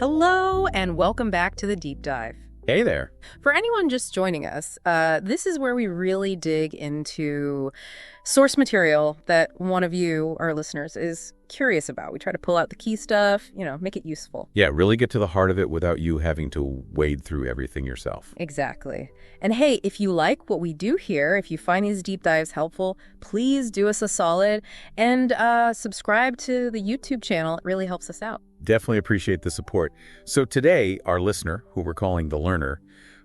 Hello, and welcome back to the Deep Dive. Hey there. For anyone just joining us, this is where we really dig into source material that one of you, our listeners, is curious about. We try to pull out the key stuff, make it useful. Yeah, really get to the heart of it without you having to wade through everything yourself. Exactly. And hey, if you like what we do here, if you find these deep dives helpful, please do us a solid and subscribe to the YouTube channel. It really helps us out. Definitely appreciate the support. So today, our listener, who we're calling the learner,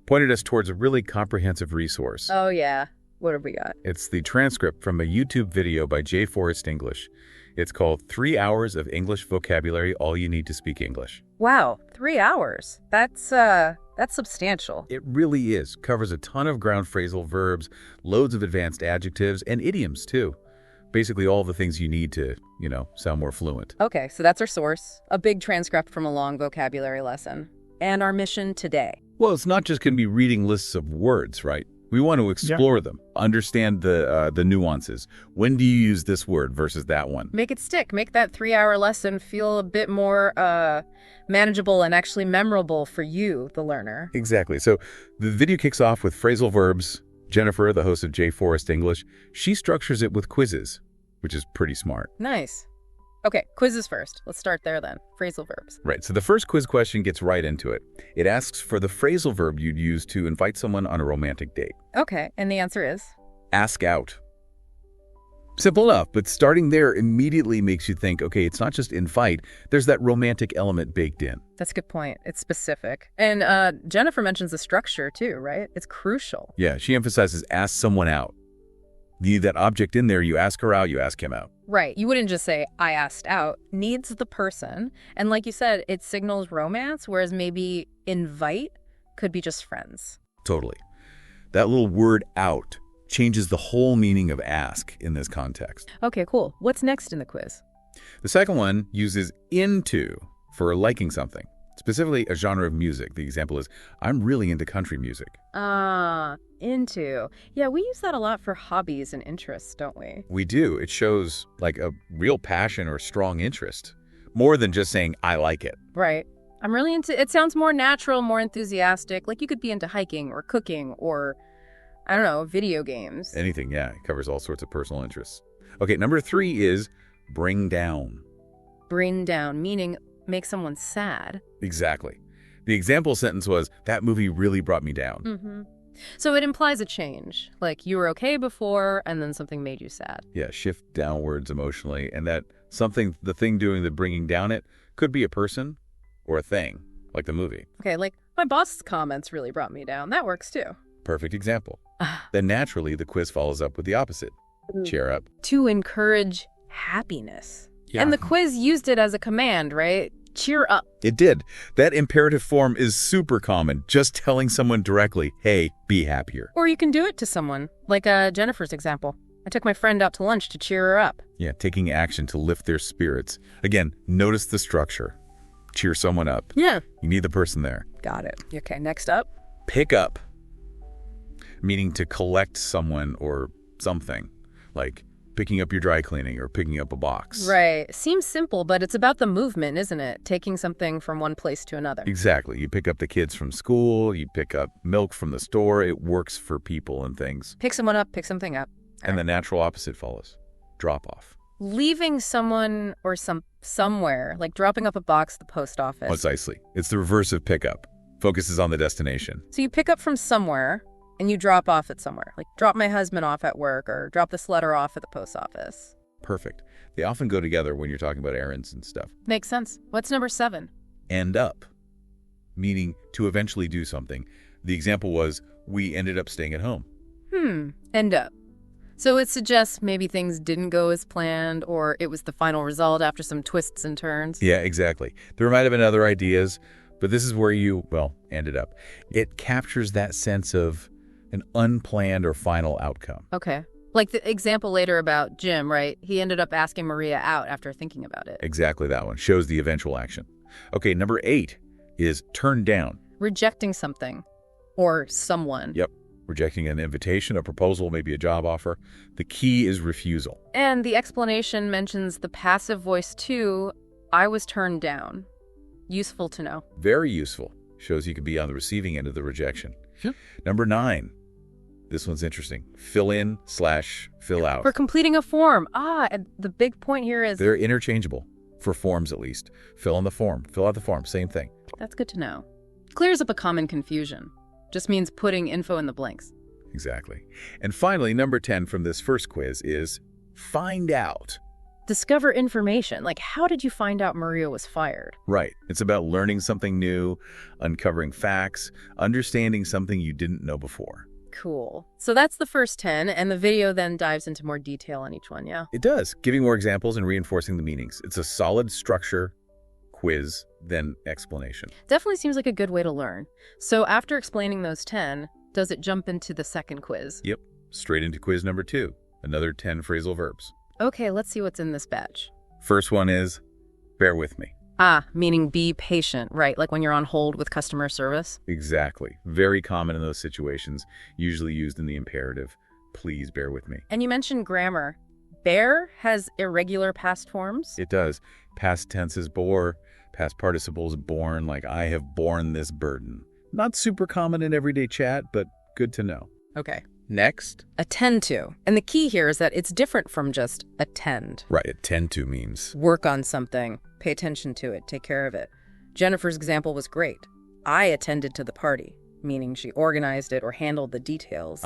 pointed us towards a really comprehensive resource. Oh, yeah. What have we got? It's the transcript from a YouTube video by J. Forrest English. It's called 3 Hours of English Vocabulary, All You Need to Speak English. Wow, 3 hours. That's substantial. It really is. Covers a ton of ground phrasal verbs, loads of advanced adjectives, and idioms, too. Basically all the things you need to, sound more fluent. Okay, so that's our source, a big transcript from a long vocabulary lesson. And our mission today. Well, it's not just going to be reading lists of words, right? We want to explore them, understand the nuances. When do you use this word versus that one? Make it stick. Make that 3-hour lesson feel a bit more manageable and actually memorable for you, the learner. Exactly. So the video kicks off with phrasal verbs. Jennifer, the host of J. Forrest English, she structures it with quizzes, which is pretty smart. Nice. Okay, quizzes first. Let's start there then. Phrasal verbs. Right, so the first quiz question gets right into it. It asks for the phrasal verb you'd use to invite someone on a romantic date. Okay, and the answer is? Ask out. Simple enough, but starting there immediately makes you think, okay, it's not just invite, there's that romantic element baked in. That's a good point. It's specific. And Jennifer mentions the structure too, right? It's crucial. Yeah, she emphasizes ask someone out. You need that object in there, you ask her out, you ask him out. Right. You wouldn't just say, I asked out. Needs the person. And like you said, it signals romance, whereas maybe invite could be just friends. Totally. That little word out changes the whole meaning of ask in this context. Okay, cool. What's next in the quiz? The second one uses into for liking something, specifically a genre of music. The example is, I'm really into country music. Into. Yeah, we use that a lot for hobbies and interests, don't we? We do. It shows like a real passion or strong interest, more than just saying, I like it. Right. I'm really into it. Sounds more natural, more enthusiastic. Like you could be into hiking or cooking or, I don't know, video games. Anything, yeah. It covers all sorts of personal interests. Okay, number 3 is bring down. Bring down, meaning make someone sad. Exactly. The example sentence was, that movie really brought me down. Mm-hmm. So it implies a change, like you were okay before and then something made you sad. Yeah, shift downwards emotionally. And that something, the thing doing the bringing down it, could be a person or a thing, like the movie. Okay, like my boss's comments really brought me down. That works too. Perfect example. Then naturally, the quiz follows up with the opposite. Cheer up. To encourage happiness. Yeah. And the quiz used it as a command, right? Cheer up. It did. That imperative form is super common, just telling someone directly, hey, be happier. Or you can do it to someone, like Jennifer's example. I took my friend out to lunch to cheer her up. Yeah, taking action to lift their spirits. Again, notice the structure. Cheer someone up. Yeah. You need the person there. Got it. Okay, next up. Pick up. Meaning to collect someone or something, like picking up your dry cleaning or picking up a box. Right. Seems simple, but it's about the movement, isn't it? Taking something from one place to another. Exactly. You pick up the kids from school, you pick up milk from the store. It works for people and things. Pick someone up, pick something up. And the natural opposite follows. Drop off. Leaving someone or somewhere, like dropping up a box at the post office. Precisely. It's the reverse of pickup. Focuses on the destination. So you pick up from somewhere and you drop off at somewhere. Like drop my husband off at work or drop this letter off at the post office. Perfect. They often go together when you're talking about errands and stuff. Makes sense. What's number 7? End up. Meaning to eventually do something. The example was, we ended up staying at home. End up. So it suggests maybe things didn't go as planned or it was the final result after some twists and turns. Yeah, exactly. There might have been other ideas, but this is where you, ended up. It captures that sense of an unplanned or final outcome. Okay. Like the example later about Jim, right? He ended up asking Maria out after thinking about it. Exactly that one. Shows the eventual action. Okay, number 8 is turn down. Rejecting something or someone. Yep. Rejecting an invitation, a proposal, maybe a job offer. The key is refusal. And the explanation mentions the passive voice too. I was turned down. Useful to know. Very useful. Shows you could be on the receiving end of the rejection. Sure. Number 9. This one's interesting. Fill in / fill out. For completing a form. And the big point here is... They're interchangeable, for forms at least. Fill in the form. Fill out the form. Same thing. That's good to know. Clears up a common confusion. Just means putting info in the blanks. Exactly. And finally, number 10 from this first quiz is find out. Discover information. Like, how did you find out Maria was fired? Right. It's about learning something new, uncovering facts, understanding something you didn't know before. Cool. So that's the first 10, and the video then dives into more detail on each one, yeah? It does, giving more examples and reinforcing the meanings. It's a solid structure, quiz, then explanation. Definitely seems like a good way to learn. So after explaining those 10, does it jump into the second quiz? Yep. Straight into quiz number 2, another 10 phrasal verbs. Okay, let's see what's in this batch. First one is, bear with me. Meaning be patient, right? Like when you're on hold with customer service? Exactly. Very common in those situations, usually used in the imperative. Please bear with me. And you mentioned grammar. Bear has irregular past forms? It does. Past tense is bore, past participles borne, like I have borne this burden. Not super common in everyday chat, but good to know. Okay. Next. Attend to. And the key here is that it's different from just attend. Right, attend to means. Work on something. Pay attention to it. Take care of it. Jennifer's example was great. I attended to the party, meaning she organized it or handled the details.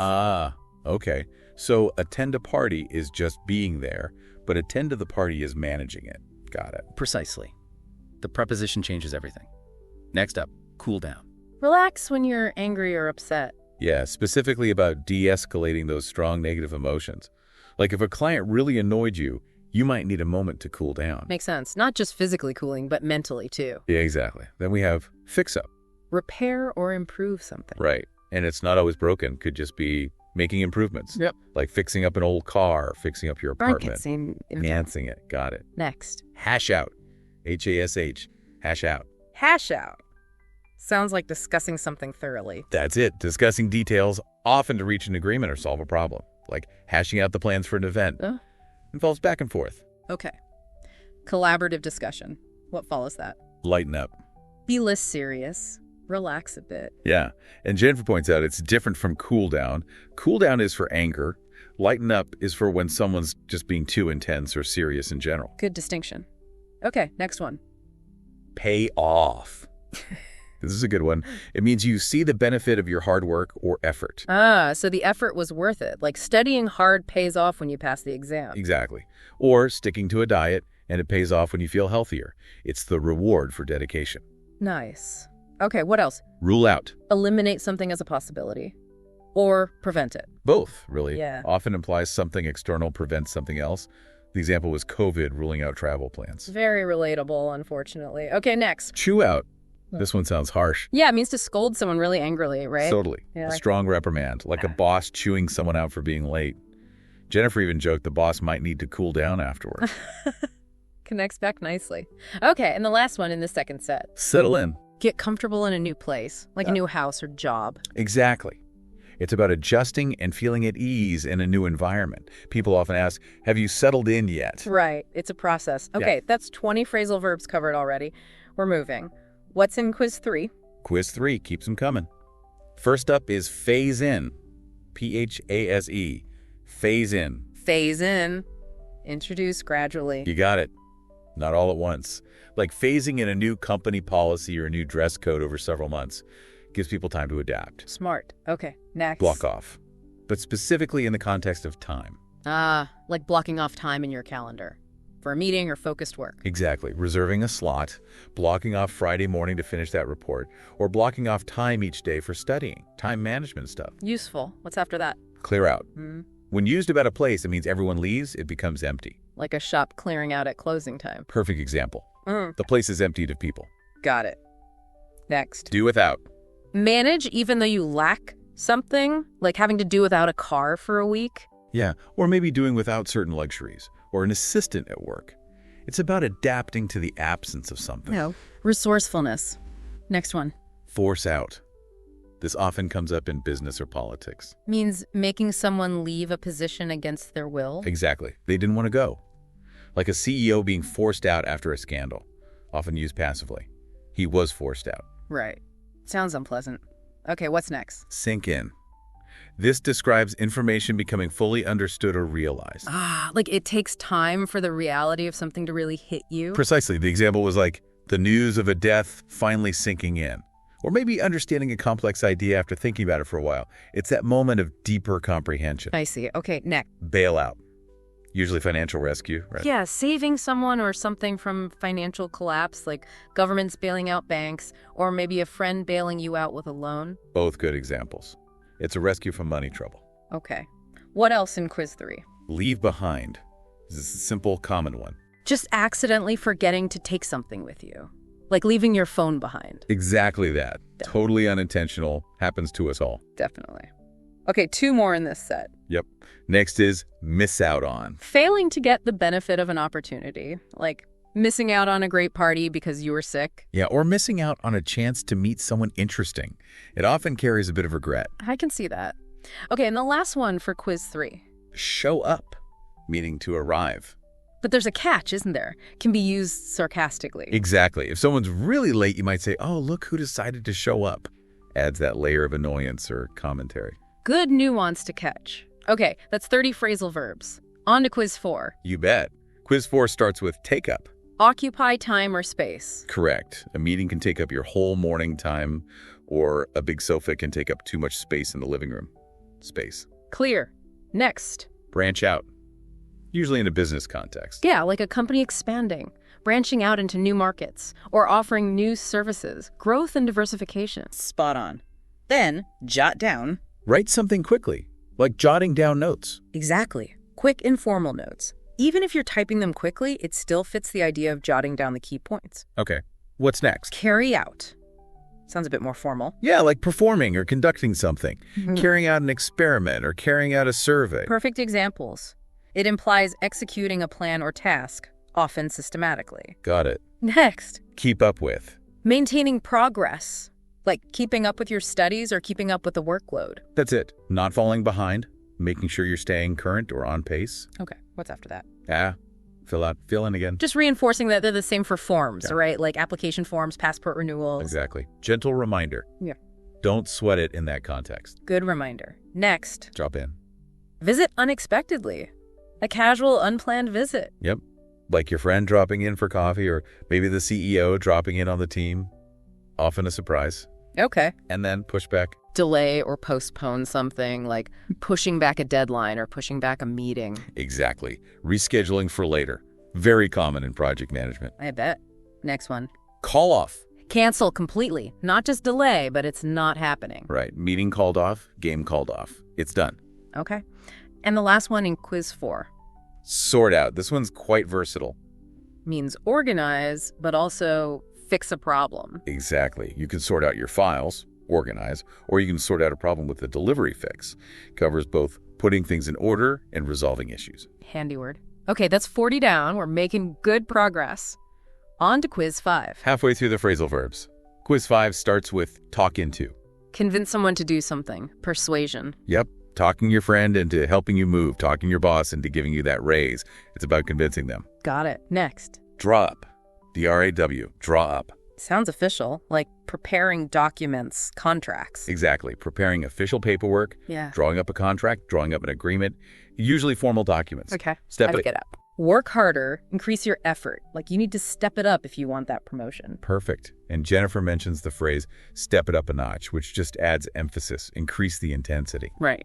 Okay. So attend a party is just being there, but attend to the party is managing it. Got it. Precisely. The preposition changes everything. Next up, cool down. Relax when you're angry or upset. Yeah, specifically about de-escalating those strong negative emotions. Like if a client really annoyed you, you might need a moment to cool down. Makes sense. Not just physically cooling, but mentally too. Yeah, exactly. Then we have fix up. Repair or improve something. Right. And it's not always broken. Could just be making improvements. Yep. Like fixing up an old car, fixing up your apartment. Enhancing it. Got it. Next. Hash out. H-A-S-H. Hash out. Hash out. Sounds like discussing something thoroughly. That's it. Discussing details, often to reach an agreement or solve a problem. Like hashing out the plans for an event. Involves back and forth. Okay. Collaborative discussion. What follows that? Lighten up. Be less serious. Relax a bit. Yeah. And Jennifer points out it's different from cool down. Cool down is for anger. Lighten up is for when someone's just being too intense or serious in general. Good distinction. Okay, next one. Pay off. This is a good one. It means you see the benefit of your hard work or effort. So the effort was worth it. Like studying hard pays off when you pass the exam. Exactly. Or sticking to a diet, and it pays off when you feel healthier. It's the reward for dedication. Nice. Okay, what else? Rule out. Eliminate something as a possibility. Or prevent it. Both, really. Yeah. Often implies something external prevents something else. The example was COVID ruling out travel plans. Very relatable, unfortunately. Okay, next. Chew out. This one sounds harsh. Yeah, it means to scold someone really angrily, right? Totally. Yeah, a strong reprimand, like a boss chewing someone out for being late. Jennifer even joked the boss might need to cool down afterward. Connects back nicely. Okay, and the last one in the second set. Settle in. Get comfortable in a new place, like a new house or job. Exactly. It's about adjusting and feeling at ease in a new environment. People often ask, have you settled in yet? Right. It's a process. Okay, That's 20 phrasal verbs covered already. We're moving. What's in quiz 3? Quiz 3 keeps them coming. First up is phase in. P-H-A-S-E. Phase in. Phase in. Introduce gradually. You got it. Not all at once. Like phasing in a new company policy or a new dress code over several months. Gives people time to adapt. Smart. Okay, next. Block off. But specifically in the context of time. Like blocking off time in your calendar. For a meeting or focused work. Exactly. Reserving a slot, blocking off Friday morning to finish that report, or blocking off time each day for studying, time management stuff. Useful. What's after that? Clear out. When used about a place, it means everyone leaves, it becomes empty. Like a shop clearing out at closing time. Perfect example. The place is emptied of people. Got it. Next. Do without. Manage even though you lack something, like having to do without a car for a week. Yeah, or maybe doing without certain luxuries, or an assistant at work. It's about adapting to the absence of something. No. Resourcefulness. Next one. Force out. This often comes up in business or politics. Means making someone leave a position against their will. Exactly. They didn't want to go. Like a CEO being forced out after a scandal, often used passively. He was forced out. Right. Sounds unpleasant. Okay, what's next? Sink in. This describes information becoming fully understood or realized. Like it takes time for the reality of something to really hit you. Precisely. The example was like the news of a death finally sinking in. Or maybe understanding a complex idea after thinking about it for a while. It's that moment of deeper comprehension. I see. Okay, next. Bailout. Usually financial rescue, right? Yeah, saving someone or something from financial collapse, like governments bailing out banks, or maybe a friend bailing you out with a loan. Both good examples. It's a rescue from money trouble. Okay. What else in quiz 3? Leave behind. This is a simple, common one. Just accidentally forgetting to take something with you. Like leaving your phone behind. Exactly that. Totally unintentional. Happens to us all. Definitely. Okay, 2 more in this set. Yep. Next is miss out on. Failing to get the benefit of an opportunity. Like missing out on a great party because you were sick. Yeah, or missing out on a chance to meet someone interesting. It often carries a bit of regret. I can see that. Okay, and the last one for quiz 3. Show up, meaning to arrive. But there's a catch, isn't there? Can be used sarcastically. Exactly. If someone's really late, you might say, oh, look who decided to show up. Adds that layer of annoyance or commentary. Good nuance to catch. Okay, that's 30 phrasal verbs. On to quiz 4. You bet. Quiz 4 starts with take up. Occupy time or space. Correct. A meeting can take up your whole morning time, or a big sofa can take up too much space in the living room. Space. Clear. Next. Branch out. Usually in a business context. Yeah, like a company expanding, branching out into new markets, or offering new services. Growth and diversification. Spot on. Then, jot down. Write something quickly, like jotting down notes. Exactly. Quick, informal notes. Even if you're typing them quickly, it still fits the idea of jotting down the key points. Okay, what's next? Carry out. Sounds a bit more formal. Yeah, like performing or conducting something, carrying out an experiment or carrying out a survey. Perfect examples. It implies executing a plan or task, often systematically. Got it. Next. Keep up with. Maintaining progress, like keeping up with your studies or keeping up with the workload. That's it. Not falling behind, making sure you're staying current or on pace. Okay, what's after that? Fill in again. Just reinforcing that they're the same for forms, right? Like application forms, passport renewals. Exactly. Gentle reminder. Yeah. Don't sweat it in that context. Good reminder. Next. Drop in. Visit unexpectedly. A casual, unplanned visit. Yep. Like your friend dropping in for coffee, or maybe the CEO dropping in on the team. Often a surprise. Okay. And then push back. Delay or postpone something, like pushing back a deadline or pushing back a meeting. Exactly. Rescheduling for later. Very common in project management. I bet. Next one. Call off. Cancel completely. Not just delay, but it's not happening. Right. Meeting called off, game called off. It's done. Okay. And the last one in quiz 4. Sort out. This one's quite versatile. Means organize, but also fix a problem. Exactly. You can sort out your files, organize, or you can sort out a problem with a delivery fix. Covers both putting things in order and resolving issues. Handy word. Okay, that's 40 down. We're making good progress. On to quiz 5. Halfway through the phrasal verbs. Quiz 5 starts with talk into. Convince someone to do something. Persuasion. Yep. Talking your friend into helping you move, talking your boss into giving you that raise. It's about convincing them. Got it. Next. Draw up. D-R-A-W. Draw up. Sounds official, like preparing documents, contracts. Exactly. Preparing official paperwork, Yeah. drawing up a contract, drawing up an agreement, usually formal documents. Okay. Step I it get up. Work harder, increase your effort. Like you need to step it up if you want that promotion. Perfect. And Jennifer mentions the phrase, step it up a notch, which just adds emphasis, increase the intensity. Right.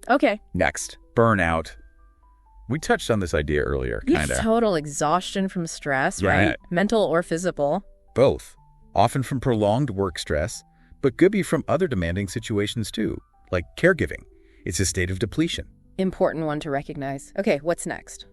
Okay. Next, burnout. We touched on this idea earlier, kind of. Total exhaustion from stress, Yeah. right? Mental or physical. Both. Often from prolonged work stress, but could be from other demanding situations too, like caregiving. It's a state of depletion. Important one to recognize. Okay, what's next?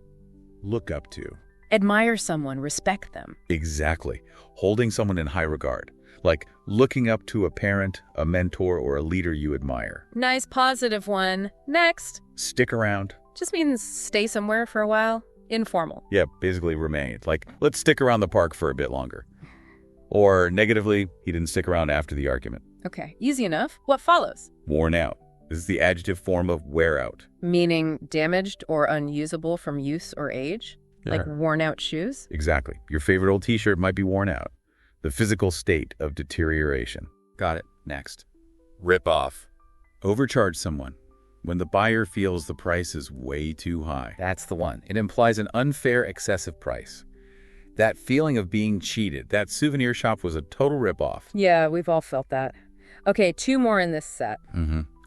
Look up to. Admire someone, respect them. Exactly. Holding someone in high regard, like looking up to a parent, a mentor, or a leader you admire. Nice positive one. Next. Stick around. Just means stay somewhere for a while. Informal. Yeah, basically remain. Like, let's stick around the park for a bit longer. Or negatively, he didn't stick around after the argument. Okay, easy enough. What follows? Worn out. This is the adjective form of wear out. Meaning damaged or unusable from use or age. Like worn out shoes. Exactly. Your favorite old t-shirt might be worn out. the physical state of deterioration. Got it. Next. Rip off. Overcharge someone when the buyer feels the price is way too high. That's the one. It implies an unfair, excessive price. That feeling of being cheated. That souvenir shop was a total rip-off. Yeah, we've all felt that. Okay, 2 more in this set.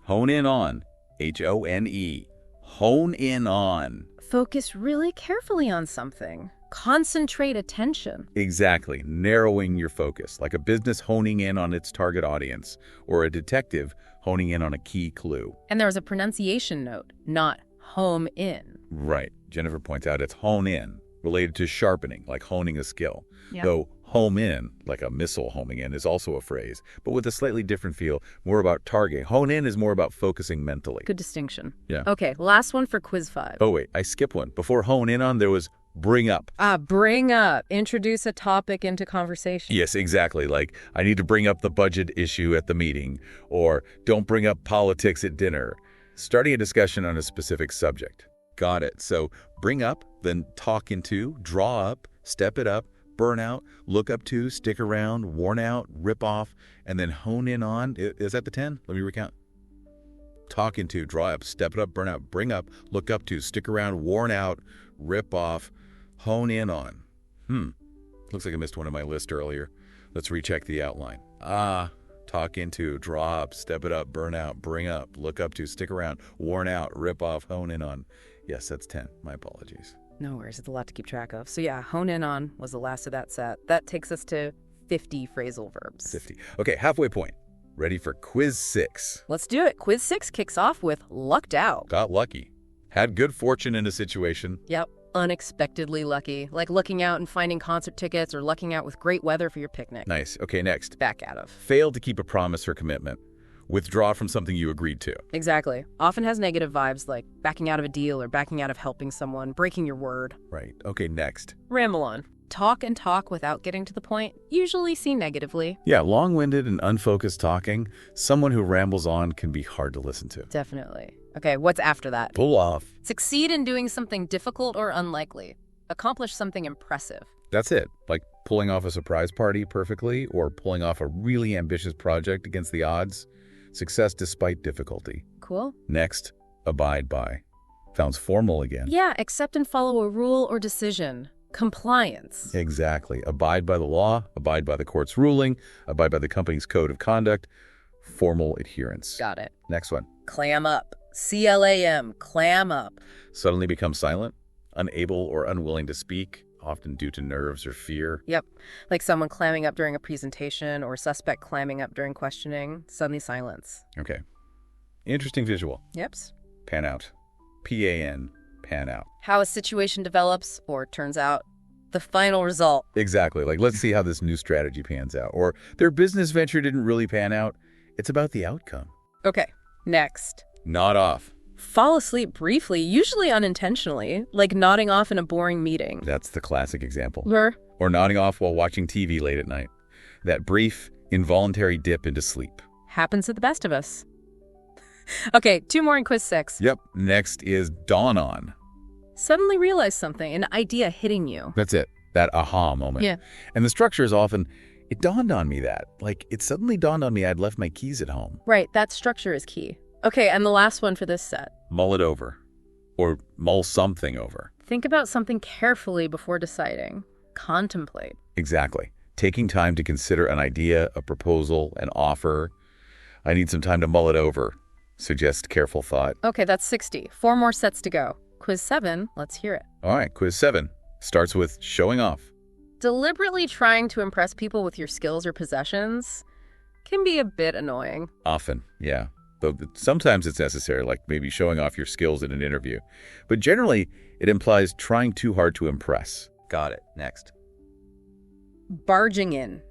Hone in on. H-O-N-E. Hone in on. Focus really carefully on something. Concentrate attention. Exactly. Narrowing your focus, like a business honing in on its target audience, or a detective honing in on a key clue. And there was a pronunciation note, not home in. Right. Jennifer points out it's hone in, related to sharpening, like honing a skill. Yep. Though home in, like a missile homing in, is also a phrase, but with a slightly different feel, more about targeting. Hone in is more about focusing mentally. Good distinction. Yeah. Okay, last one for quiz 5. Oh, wait, I skipped one. Before hone in on, there was bring up. Bring up. Introduce a topic into conversation. Yes, exactly. Like, I need to bring up the budget issue at the meeting, or don't bring up politics at dinner. Starting a discussion on a specific subject. Got it. So bring up, then talk into, draw up, step it up, burn out, look up to, stick around, worn out, rip off, and then hone in on. Is that the 10? Let me recount. Talk into, draw up, step it up, burn out, bring up, look up to, stick around, worn out, rip off, hone in on. Looks like I missed one on my list earlier. Let's recheck the outline. Talk into, draw up, step it up, burn out, bring up, look up to, stick around, worn out, rip off, hone in on. Yes, that's 10. My apologies. No worries, it's a lot to keep track of. So yeah, hone in on was the last of that set. That takes us to 50 phrasal verbs. 50. Okay, halfway point. Ready for quiz 6. Let's do it. Quiz 6 kicks off with lucked out. Got lucky. Had good fortune in a situation. Yep, unexpectedly lucky. Like looking out and finding concert tickets or lucking out with great weather for your picnic. Nice. Okay, next. Back out of. Failed to keep a promise or commitment. Withdraw from something you agreed to. Exactly. Often has negative vibes like backing out of a deal or backing out of helping someone, breaking your word. Right. Okay, next. Ramble on. Talk and talk without getting to the point, usually seen negatively. Yeah, long-winded and unfocused talking. Someone who rambles on can be hard to listen to. Definitely. Okay, what's after that? Pull off. Succeed in doing something difficult or unlikely. Accomplish something impressive. That's it. Like pulling off a surprise party perfectly or pulling off a really ambitious project against the odds. Success despite difficulty. Cool. Next, abide by. Sounds formal again. Yeah, accept and follow a rule or decision. Compliance. Exactly. Abide by the law, abide by the court's ruling, abide by the company's code of conduct. Formal adherence. Got it. Next one. Clam up. C-L-A-M. Clam up. Suddenly become silent, unable or unwilling to speak, often due to nerves or fear. Yep. Like someone clamming up during a presentation or a suspect clamming up during questioning. Suddenly silence. Okay. Interesting visual. Yeps. Pan out. P-A-N. Pan out. How a situation develops or turns out. The final result. Exactly. Like, let's see how this new strategy pans out. Or their business venture didn't really pan out. It's about the outcome. Okay. Next. Nod off. Fall asleep briefly, usually unintentionally, like nodding off in a boring meeting. That's the classic example. Or nodding off while watching TV late at night. That brief, involuntary dip into sleep. happens to the best of us. Okay, 2 more in quiz 6. Yep. Next is dawn on. Suddenly realize something, an idea hitting you. That's it. That aha moment. Yeah. And the structure is often, it dawned on me that. Like, it suddenly dawned on me I'd left my keys at home. Right, that structure is key. Okay, and the last one for this set. Mull it over. Or mull something over. Think about something carefully before deciding. Contemplate. Exactly. Taking time to consider an idea, a proposal, an offer. I need some time to mull it over. Suggest careful thought. Okay, that's 60. 4 more sets to go. Quiz 7, let's hear it. All right, quiz 7 starts with showing off. Deliberately trying to impress people with your skills or possessions can be a bit annoying. Often, yeah. Though sometimes it's necessary, like maybe showing off your skills in an interview. But generally, it implies trying too hard to impress. Got it. Next. Barging in.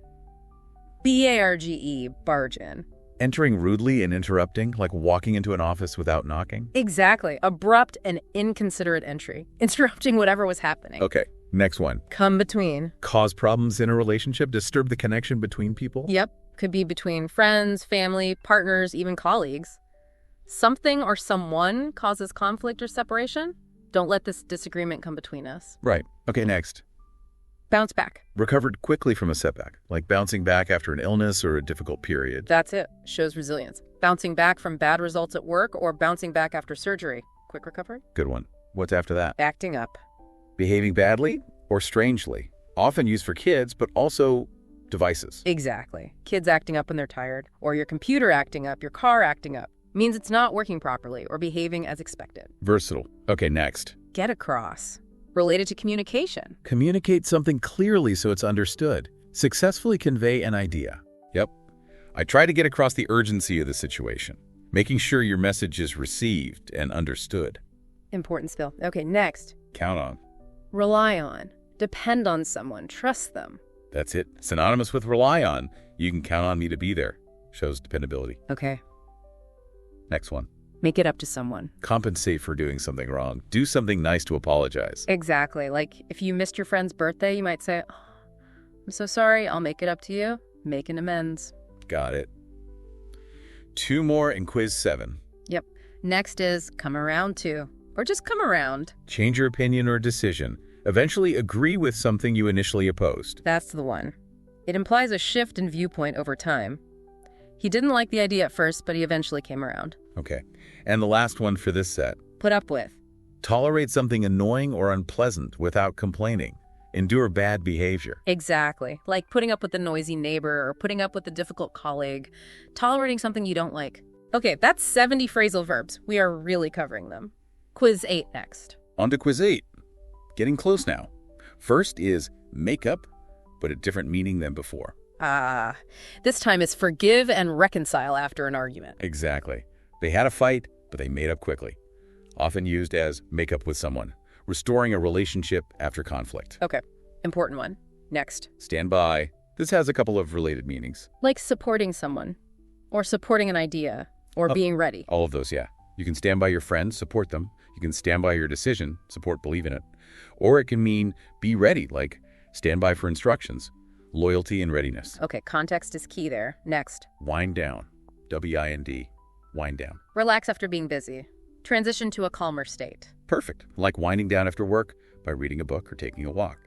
B-A-R-G-E, barge in. Entering rudely and interrupting, like walking into an office without knocking. Exactly. Abrupt and inconsiderate entry. Interrupting whatever was happening. Okay, next one. Come between. Cause problems in a relationship, disturb the connection between people. Yep. Could be between friends, family, partners, even colleagues. Something or someone causes conflict or separation. Don't let this disagreement come between us. Right. Okay, next. Bounce back. Recovered quickly from a setback, like bouncing back after an illness or a difficult period. That's it. Shows resilience. Bouncing back from bad results at work or bouncing back after surgery. Quick recovery. Good one. What's after that? Acting up. Behaving badly or strangely. Often used for kids, but also devices. Exactly. Kids acting up when they're tired, or your computer acting up, your car acting up. Means it's not working properly or behaving as expected. Versatile. Okay, next. Get across. Related to communication. Communicate something clearly so it's understood. Successfully convey an idea. Yep. I try to get across the urgency of the situation, making sure your message is received and understood. Important skill. Okay, next. Count on. Rely on. Depend on someone. Trust them. That's it. Synonymous with rely on. You can count on me to be there. Shows dependability. Okay. Next one. Make it up to someone. Compensate for doing something wrong. Do something nice to apologize. Exactly. Like if you missed your friend's birthday, you might say, oh, I'm so sorry. I'll make it up to you. Make an amends. Got it. 2 more in quiz 7. Yep. Next is come around to, or just come around. Change your opinion or decision. Eventually agree with something you initially opposed. That's the one. It implies a shift in viewpoint over time. He didn't like the idea at first, but he eventually came around. Okay. And the last one for this set. Put up with. Tolerate something annoying or unpleasant without complaining. Endure bad behavior. Exactly. Like putting up with the noisy neighbor or putting up with a difficult colleague. Tolerating something you don't like. Okay, that's 70 phrasal verbs. We are really covering them. Quiz 8 next. On to quiz 8. Getting close now. First is make up, but a different meaning than before. This time is forgive and reconcile after an argument. Exactly. They had a fight, but they made up quickly. Often used as make up with someone. Restoring a relationship after conflict. Okay, important one. Next. Stand by. This has a couple of related meanings. Like supporting someone, or supporting an idea, or being ready. All of those, yeah. You can stand by your friends, support them. You can stand by your decision, support, believe in it. Or it can mean be ready, like stand by for instructions. Loyalty and readiness. Okay, context is key there. Next. Wind down. W-I-N-D. Wind down. Relax after being busy. Transition to a calmer state. Perfect. Like winding down after work by reading a book or taking a walk.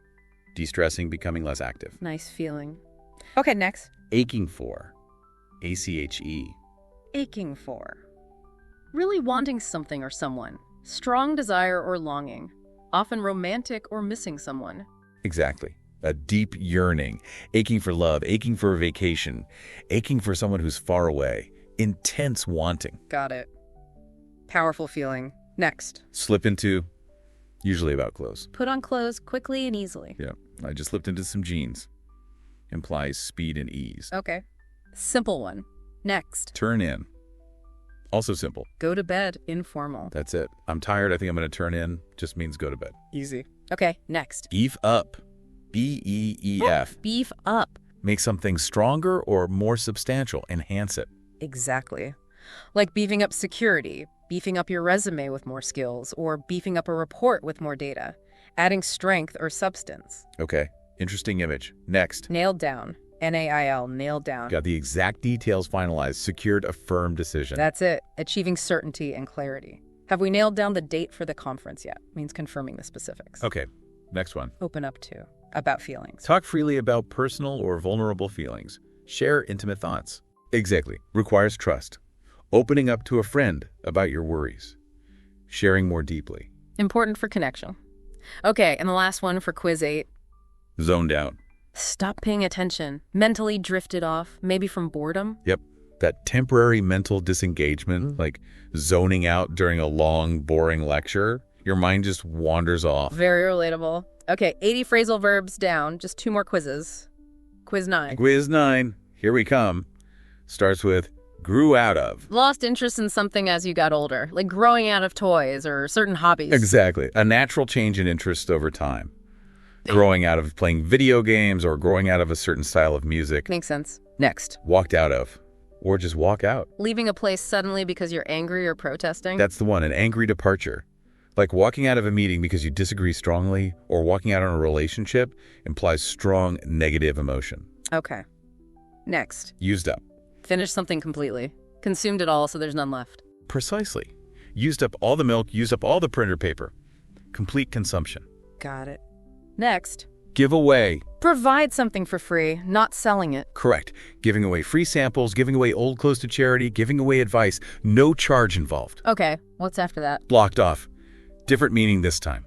De-stressing, becoming less active. Nice feeling. Okay, next. Aching for. A-C-H-E. Aching for. Really wanting something or someone. Strong desire or longing. Often romantic or missing someone. Exactly. A deep yearning. Aching for love. Aching for a vacation. Aching for someone who's far away. Intense wanting. Got it. Powerful feeling. Next. Slip into. Usually about clothes. Put on clothes quickly and easily. Yeah. I just slipped into some jeans. Implies speed and ease. Okay. Simple one. Next. Turn in. Also simple. Go to bed. Informal. That's it. I'm tired. I think I'm going to turn in. Just means go to bed. Easy. Okay, next. Beef up. B-E-E-F. Beef up. Make something stronger or more substantial. Enhance it. Exactly. Like beefing up security, beefing up your resume with more skills, or beefing up a report with more data. Adding strength or substance. Okay. Interesting image. Next. Nailed down. N-A-I-L, nailed down. Got the exact details finalized. Secured a firm decision. That's it. Achieving certainty and clarity. Have we nailed down the date for the conference yet? Means confirming the specifics. Okay. Next one. Open up to. About feelings. Talk freely about personal or vulnerable feelings. Share intimate thoughts. Exactly. Requires trust. Opening up to a friend about your worries. Sharing more deeply. Important for connection. Okay, and the last one for quiz 8. Zoned out. Stop paying attention. Mentally drifted off, maybe from boredom. Yep. That temporary mental disengagement, like zoning out during a long, boring lecture. Your mind just wanders off. Very relatable. Okay, 80 phrasal verbs down. Just 2 more quizzes. Quiz 9. Quiz 9. Here we come. Starts with grew out of. Lost interest in something as you got older, like growing out of toys or certain hobbies. Exactly. A natural change in interest over time. Growing out of playing video games or growing out of a certain style of music. Makes sense. Next. Walked out of. Or just walk out. Leaving a place suddenly because you're angry or protesting. That's the one, an angry departure. Like walking out of a meeting because you disagree strongly or walking out on a relationship implies strong negative emotion. Okay. Next. Used up. Finish something completely. Consumed it all so there's none left. Precisely. Used up all the milk, used up all the printer paper. Complete consumption. Got it. Next. Give away. Provide something for free, not selling it. Correct. Giving away free samples, giving away old clothes to charity, giving away advice. No charge involved. Okay, what's after that? Blocked off. Different meaning this time.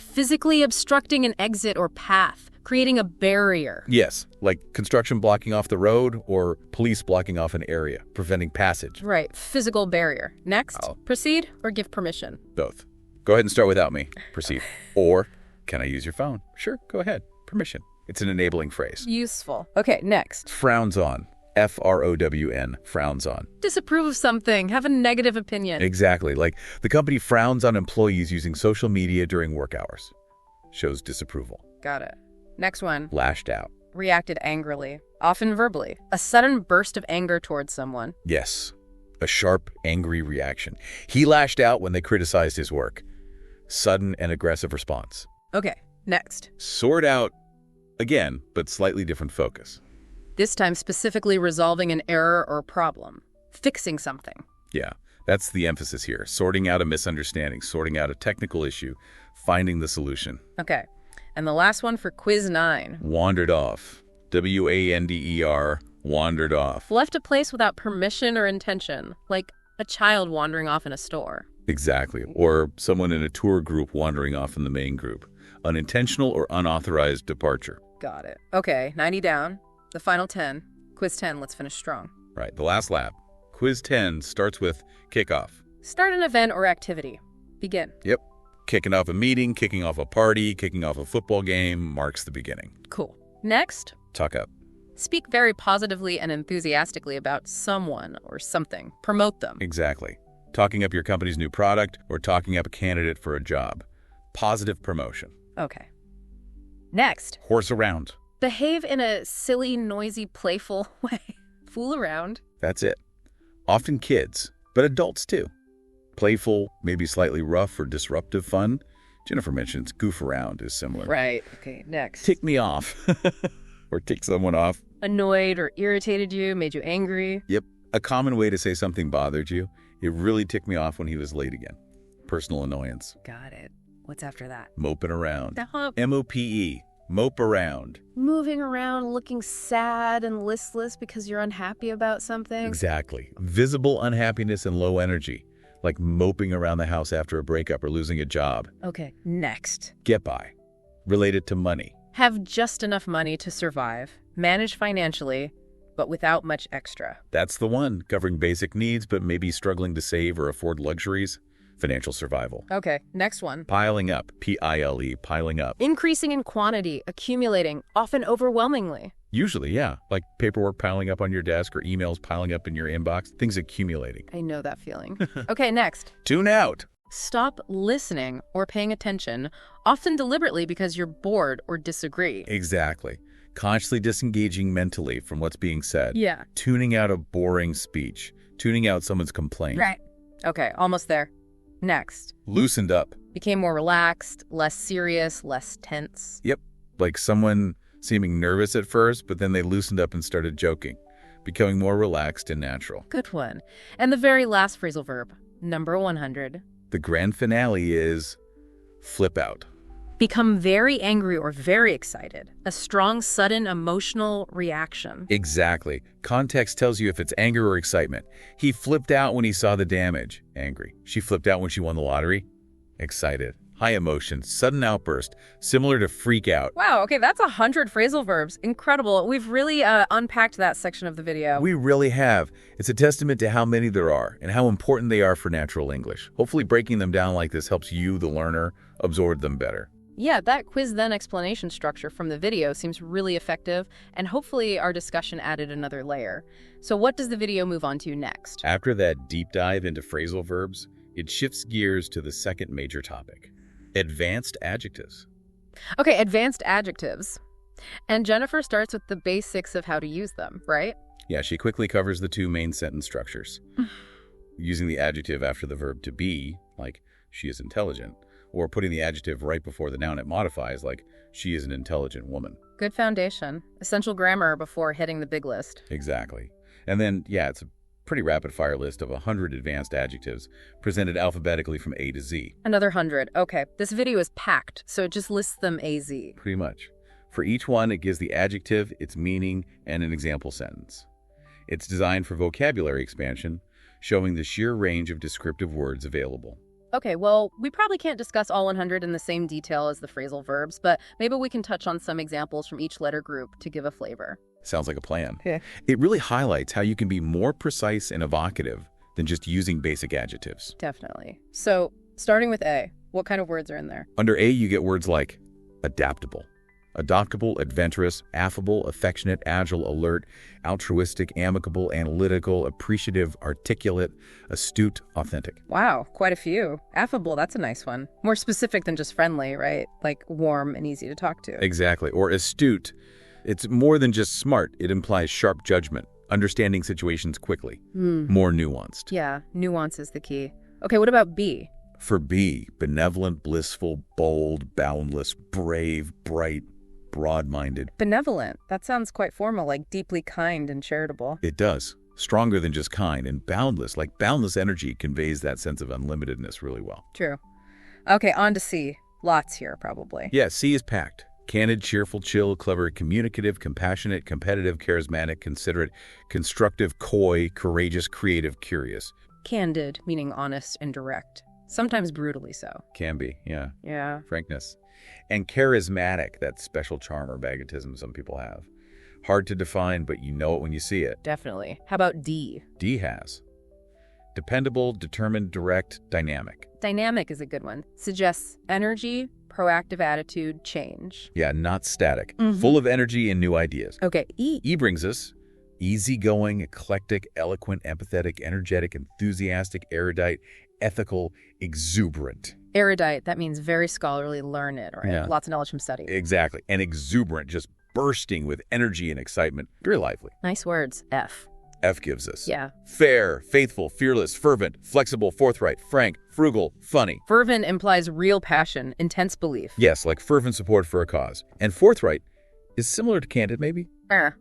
Physically obstructing an exit or path, creating a barrier. Yes, like construction blocking off the road or police blocking off an area, preventing passage. Right, physical barrier. Next, Oh. proceed or give permission. Both. Go ahead and start without me. Proceed. Or, can I use your phone? Sure, go ahead. Permission. It's an enabling phrase. Useful. Okay, next. Frowns on. F-R-O-W-N. Frowns on. Disapprove of something, have a negative opinion. Exactly. Like the company frowns on employees using social media during work hours. Shows disapproval. Got it. Next one. Lashed out. Reacted angrily, often verbally. A sudden burst of anger towards someone. Yes. A sharp, angry reaction. He lashed out when they criticized his work. Sudden and aggressive response. Okay, next. Sort out, again, but slightly different focus. This time specifically resolving an error or problem. Fixing something. Yeah, that's the emphasis here. Sorting out a misunderstanding, sorting out a technical issue, finding the solution. Okay, and the last one for quiz 9. Wandered off. W-A-N-D-E-R, wandered off. Left a place without permission or intention, like a child wandering off in a store. Exactly. Or someone in a tour group wandering off from the main group. Unintentional or unauthorized departure. Got it. Okay, 90 down. The final 10. Quiz 10, let's finish strong. Right, the last lap. Quiz 10 starts with kickoff. Start an event or activity. Begin. Yep. Kicking off a meeting, kicking off a party, kicking off a football game marks the beginning. Cool. Next, Tuck up. speak very positively and enthusiastically about someone or something. Promote them. Exactly. Talking up your company's new product or talking up a candidate for a job. Positive promotion. Okay. Next, Horse around. behave in a silly, noisy, playful way. Fool around. That's it. Often kids, but adults too. Playful, maybe slightly rough or disruptive fun. Jennifer mentions goof around is similar. Right. Okay, next. Tick me off. Or tick someone off. Annoyed or irritated you, made you angry. Yep. A common way to say something bothered you. It really ticked me off when he was late again. Personal annoyance. Got it. What's after that? Moping around. Uh-huh. M-O-P-E. Mope around. Moving around, looking sad and listless because you're unhappy about something. Exactly. Visible unhappiness and low energy. Like moping around the house after a breakup or losing a job. Okay, next. Get by. Related to money. Have just enough money to survive, manage financially, but without much extra. That's the one. Covering basic needs, but maybe struggling to save or afford luxuries. Financial survival. Okay, next one. Piling up. P-I-L-E. Piling up. Increasing in quantity, accumulating, often overwhelmingly. Usually, yeah. Like paperwork piling up on your desk or emails piling up in your inbox. Things accumulating. I know that feeling. Okay, next. Tune out. Stop listening or paying attention, often deliberately because you're bored or disagree. Exactly. Consciously disengaging mentally from what's being said. Yeah. Tuning out a boring speech. Tuning out someone's complaint. Right. Okay, almost there. Next. Loosened up. Became more relaxed, less serious, less tense. Yep. Like someone seeming nervous at first, but then they loosened up and started joking. Becoming more relaxed and natural. Good one. And the very last phrasal verb, number 100. The grand finale is flip out. Become very angry or very excited. A strong, sudden, emotional reaction. Exactly. Context tells you if it's anger or excitement. He flipped out when he saw the damage. Angry. She flipped out when she won the lottery. Excited. High emotion. Sudden outburst. Similar to freak out. Wow, okay, that's 100 phrasal verbs. Incredible. We've really unpacked that section of the video. We really have. It's a testament to how many there are and how important they are for natural English. Hopefully breaking them down like this helps you, the learner, absorb them better. Yeah, that quiz then explanation structure from the video seems really effective, and hopefully our discussion added another layer. So what does the video move on to next? After that deep dive into phrasal verbs, it shifts gears to the second major topic, advanced adjectives. Okay, advanced adjectives. And Jennifer starts with the basics of how to use them, right? Yeah, she quickly covers the two main sentence structures. Using the adjective after the verb to be, like she is intelligent, or putting the adjective right before the noun it modifies, like she is an intelligent woman. Good foundation. Essential grammar before hitting the big list. Exactly. And then, yeah, it's a pretty rapid-fire list of 100 advanced adjectives presented alphabetically from A to Z. Another 100. Okay, this video is packed, so it just lists them AZ. Pretty much. For each one, it gives the adjective, its meaning, and an example sentence. It's designed for vocabulary expansion, showing the sheer range of descriptive words available. Okay, well, we probably can't discuss all 100 in the same detail as the phrasal verbs, but maybe we can touch on some examples from each letter group to give a flavor. Sounds like a plan. Yeah. It really highlights how you can be more precise and evocative than just using basic adjectives. Definitely. So, starting with A, what kind of words are in there? Under A, you get words like adaptable. Adoptable, adventurous, affable, affectionate, agile, alert, altruistic, amicable, analytical, appreciative, articulate, astute, authentic. Wow, quite a few. Affable, that's a nice one. More specific than just friendly, right? Like warm and easy to talk to. Exactly. Or astute. It's more than just smart. It implies sharp judgment, understanding situations quickly, more nuanced. Yeah, nuance is the key. Okay, what about B? For B, benevolent, blissful, bold, boundless, brave, bright, broad-minded. Benevolent. That sounds quite formal, like deeply kind and charitable. It does. Stronger than just kind, and boundless, like boundless energy conveys that sense of unlimitedness really well. True. Okay, on to C. Lots here, probably. Yeah, C is packed. Candid, cheerful, chill, clever, communicative, compassionate, competitive, charismatic, considerate, constructive, coy, courageous, creative, curious. Candid, meaning honest and direct. Sometimes brutally so. Can be, yeah. Yeah. Frankness. And charismatic, that special charm or magnetism some people have. Hard to define, but you know it when you see it. Definitely. How about D? D has. Dependable, determined, direct, dynamic. Dynamic is a good one. Suggests energy, proactive attitude, change. Yeah, not static. Full of energy and new ideas. Okay, E. E brings us easygoing, eclectic, eloquent, empathetic, energetic, enthusiastic, erudite, ethical, exuberant. Erudite, that means very scholarly, learned, right? Yeah. Lots of knowledge from study. Exactly. And exuberant, just bursting with energy and excitement. Very lively. Nice words. F. F gives us. Yeah. Fair, faithful, fearless, fervent, flexible, forthright, frank, frugal, funny. Fervent implies real passion, intense belief. Yes, like fervent support for a cause. And forthright is similar to candid, maybe?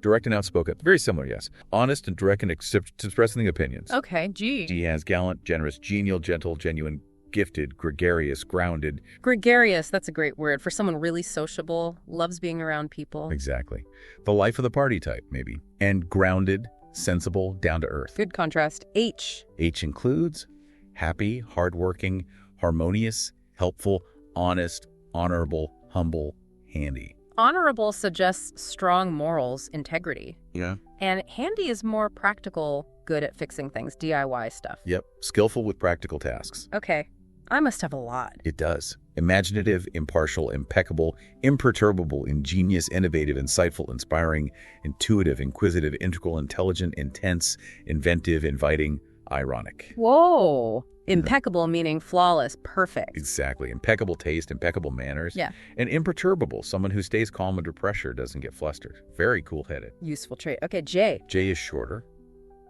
Direct and outspoken. Very similar, yes. Honest and direct and expressing opinions. Okay, G. G has gallant, generous, genial, gentle, genuine, gifted, gregarious, grounded. Gregarious, that's a great word for someone really sociable, loves being around people. Exactly. The life of the party type, maybe. And grounded, sensible, down to earth. Good contrast. H. H includes happy, hardworking, harmonious, helpful, honest, honorable, humble, handy. Honorable suggests strong morals, integrity. Yeah. And handy is more practical, good at fixing things, DIY stuff. Yep. Skillful with practical tasks. Okay. I must have a lot. It does. Imaginative, impartial, impeccable, imperturbable, ingenious, innovative, insightful, inspiring, intuitive, inquisitive, integral, intelligent, intense, inventive, inviting, ironic. Whoa. Impeccable meaning flawless, perfect. Exactly. Impeccable taste, impeccable manners. Yeah. And imperturbable, someone who stays calm under pressure, doesn't get flustered. Very cool-headed. Useful trait. Okay, J. J is shorter.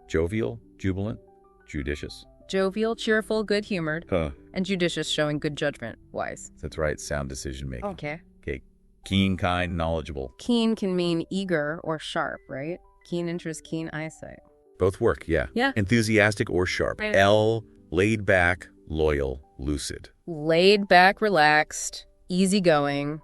Jovial, jubilant, judicious. Jovial, cheerful, good-humored, Huh. and judicious, showing good judgment, wise. That's right. Sound decision-making. Okay. Okay. Keen, kind, knowledgeable. Keen can mean eager or sharp, right? Keen interest, keen eyesight. Both work, yeah. Yeah. Enthusiastic or sharp. Right. L, laid back, loyal, lucid. Laid back, relaxed, easygoing,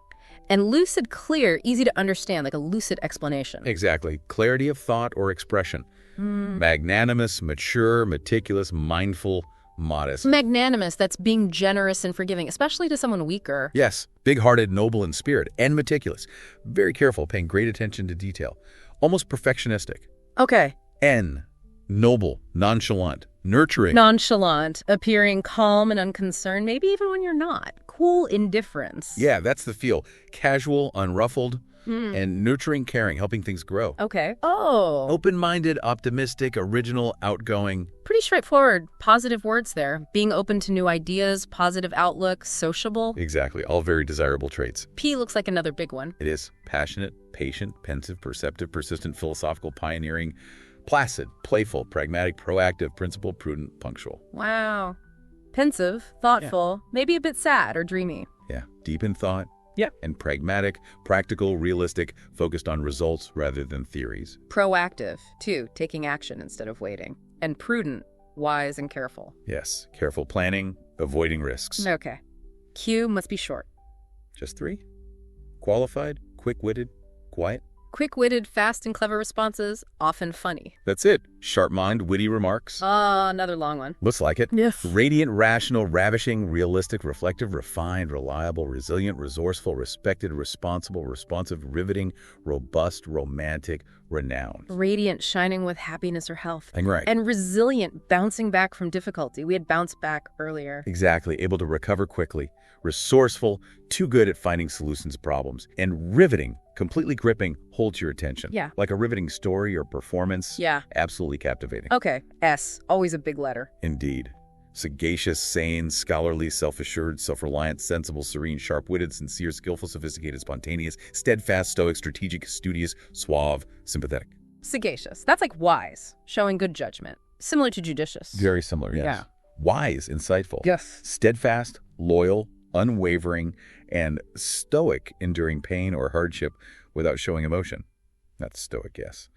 and lucid, clear, easy to understand, like a lucid explanation. Exactly. Clarity of thought or expression. Magnanimous, mature, meticulous, mindful, modest. Magnanimous, that's being generous and forgiving, especially to someone weaker. Yes. Big-hearted, noble in spirit, and meticulous. Very careful, paying great attention to detail. Almost perfectionistic. Okay. N, noble, nonchalant, nurturing. Nonchalant, appearing calm and unconcerned, maybe even when you're not. Cool indifference. Yeah, that's the feel. Casual, unruffled, and nurturing, caring, helping things grow. Okay. Oh. Open-minded, optimistic, original, outgoing. Pretty straightforward. Positive words there. Being open to new ideas, positive outlook, sociable. Exactly. All very desirable traits. P looks like another big one. It is passionate, patient, pensive, perceptive, persistent, philosophical, pioneering, placid, playful, pragmatic, proactive, principled, prudent, punctual. Wow. Pensive, thoughtful, maybe a bit sad or dreamy. Yeah. Deep in thought. Yeah. And pragmatic, practical, realistic, focused on results rather than theories. Proactive, too, taking action instead of waiting. And prudent, wise and careful. Yes, careful planning, avoiding risks. Okay. Q must be short. Just 3? Qualified, quick-witted, quiet? Quick-witted, fast and clever responses, often funny. That's it. Sharp mind, witty remarks. Another long one. Looks like it. Yes. Radiant, rational, ravishing, realistic, reflective, refined, reliable, resilient, resourceful, respected, responsible, responsive, riveting, robust, romantic, renowned. Radiant, shining with happiness or health. Right. And resilient, bouncing back from difficulty. We had bounced back earlier. Exactly. Able to recover quickly. Resourceful, too good at finding solutions to problems. And riveting, completely gripping, holds your attention. Yeah. Like a riveting story or performance. Yeah. Absolutely captivating. Okay. S, always a big letter. Indeed. Sagacious, sane, scholarly, self-assured, self-reliant, sensible, serene, sharp-witted, sincere, skillful, sophisticated, spontaneous, steadfast, stoic, strategic, studious, suave, sympathetic. Sagacious. That's like wise, showing good judgment. Similar to judicious. Very similar, yes. Yeah. Wise, insightful. Yes. Steadfast, loyal, unwavering, and stoic, enduring pain or hardship without showing emotion. That's stoic, yes.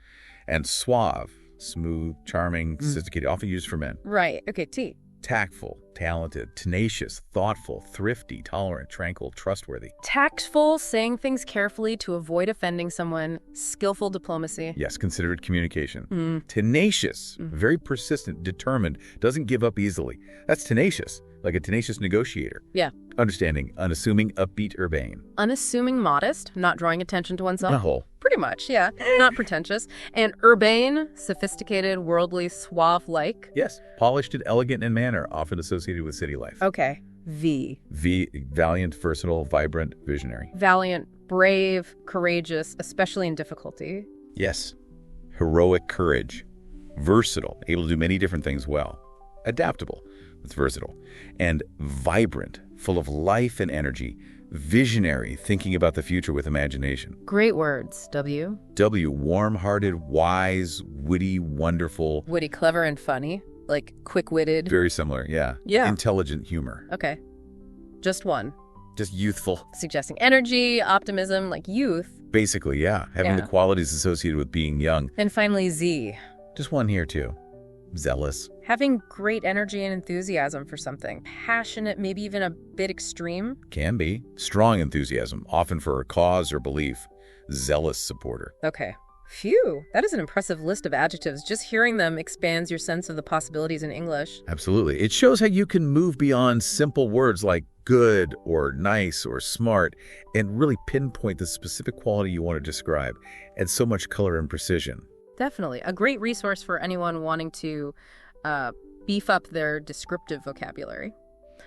And suave, smooth, charming, sophisticated, often used for men. Right. Okay, T. Tactful, talented, tenacious, thoughtful, thrifty, tolerant, tranquil, trustworthy. Tactful, saying things carefully to avoid offending someone. Skillful diplomacy. Yes, considerate communication. Tenacious, very persistent, determined, doesn't give up easily. That's tenacious, like a tenacious negotiator. Yeah. Understanding, unassuming, upbeat, urbane. Unassuming, modest, not drawing attention to oneself. A whole. Pretty much, yeah. Not pretentious. And urbane, sophisticated, worldly, suave-like. Yes, polished and elegant in manner, often associated with city life. Okay. V. Valiant, versatile, vibrant, visionary. Valiant, brave, courageous, especially in difficulty. Yes. Heroic courage. Versatile, able to do many different things well. Adaptable, that's versatile. And vibrant, full of life and energy. Visionary, thinking about the future with imagination. Great words. W. W, warm-hearted, wise, witty, wonderful. Witty, clever, and funny. Like quick-witted. Very similar, yeah. Yeah. Intelligent humor. Okay. Just one. Just youthful. Suggesting energy, optimism, like youth. Basically, yeah. Having Yeah. the qualities associated with being young. And finally, Z. Just one here, too. Zealous. Having great energy and enthusiasm for something. Passionate, maybe even a bit extreme. Can be. Strong enthusiasm, often for a cause or belief. Zealous supporter. Okay. Phew, that is an impressive list of adjectives. Just hearing them expands your sense of the possibilities in English. Absolutely. It shows how you can move beyond simple words like good or nice or smart and really pinpoint the specific quality you want to describe. Adds so much color and precision. Definitely. A great resource for anyone wanting to beef up their descriptive vocabulary.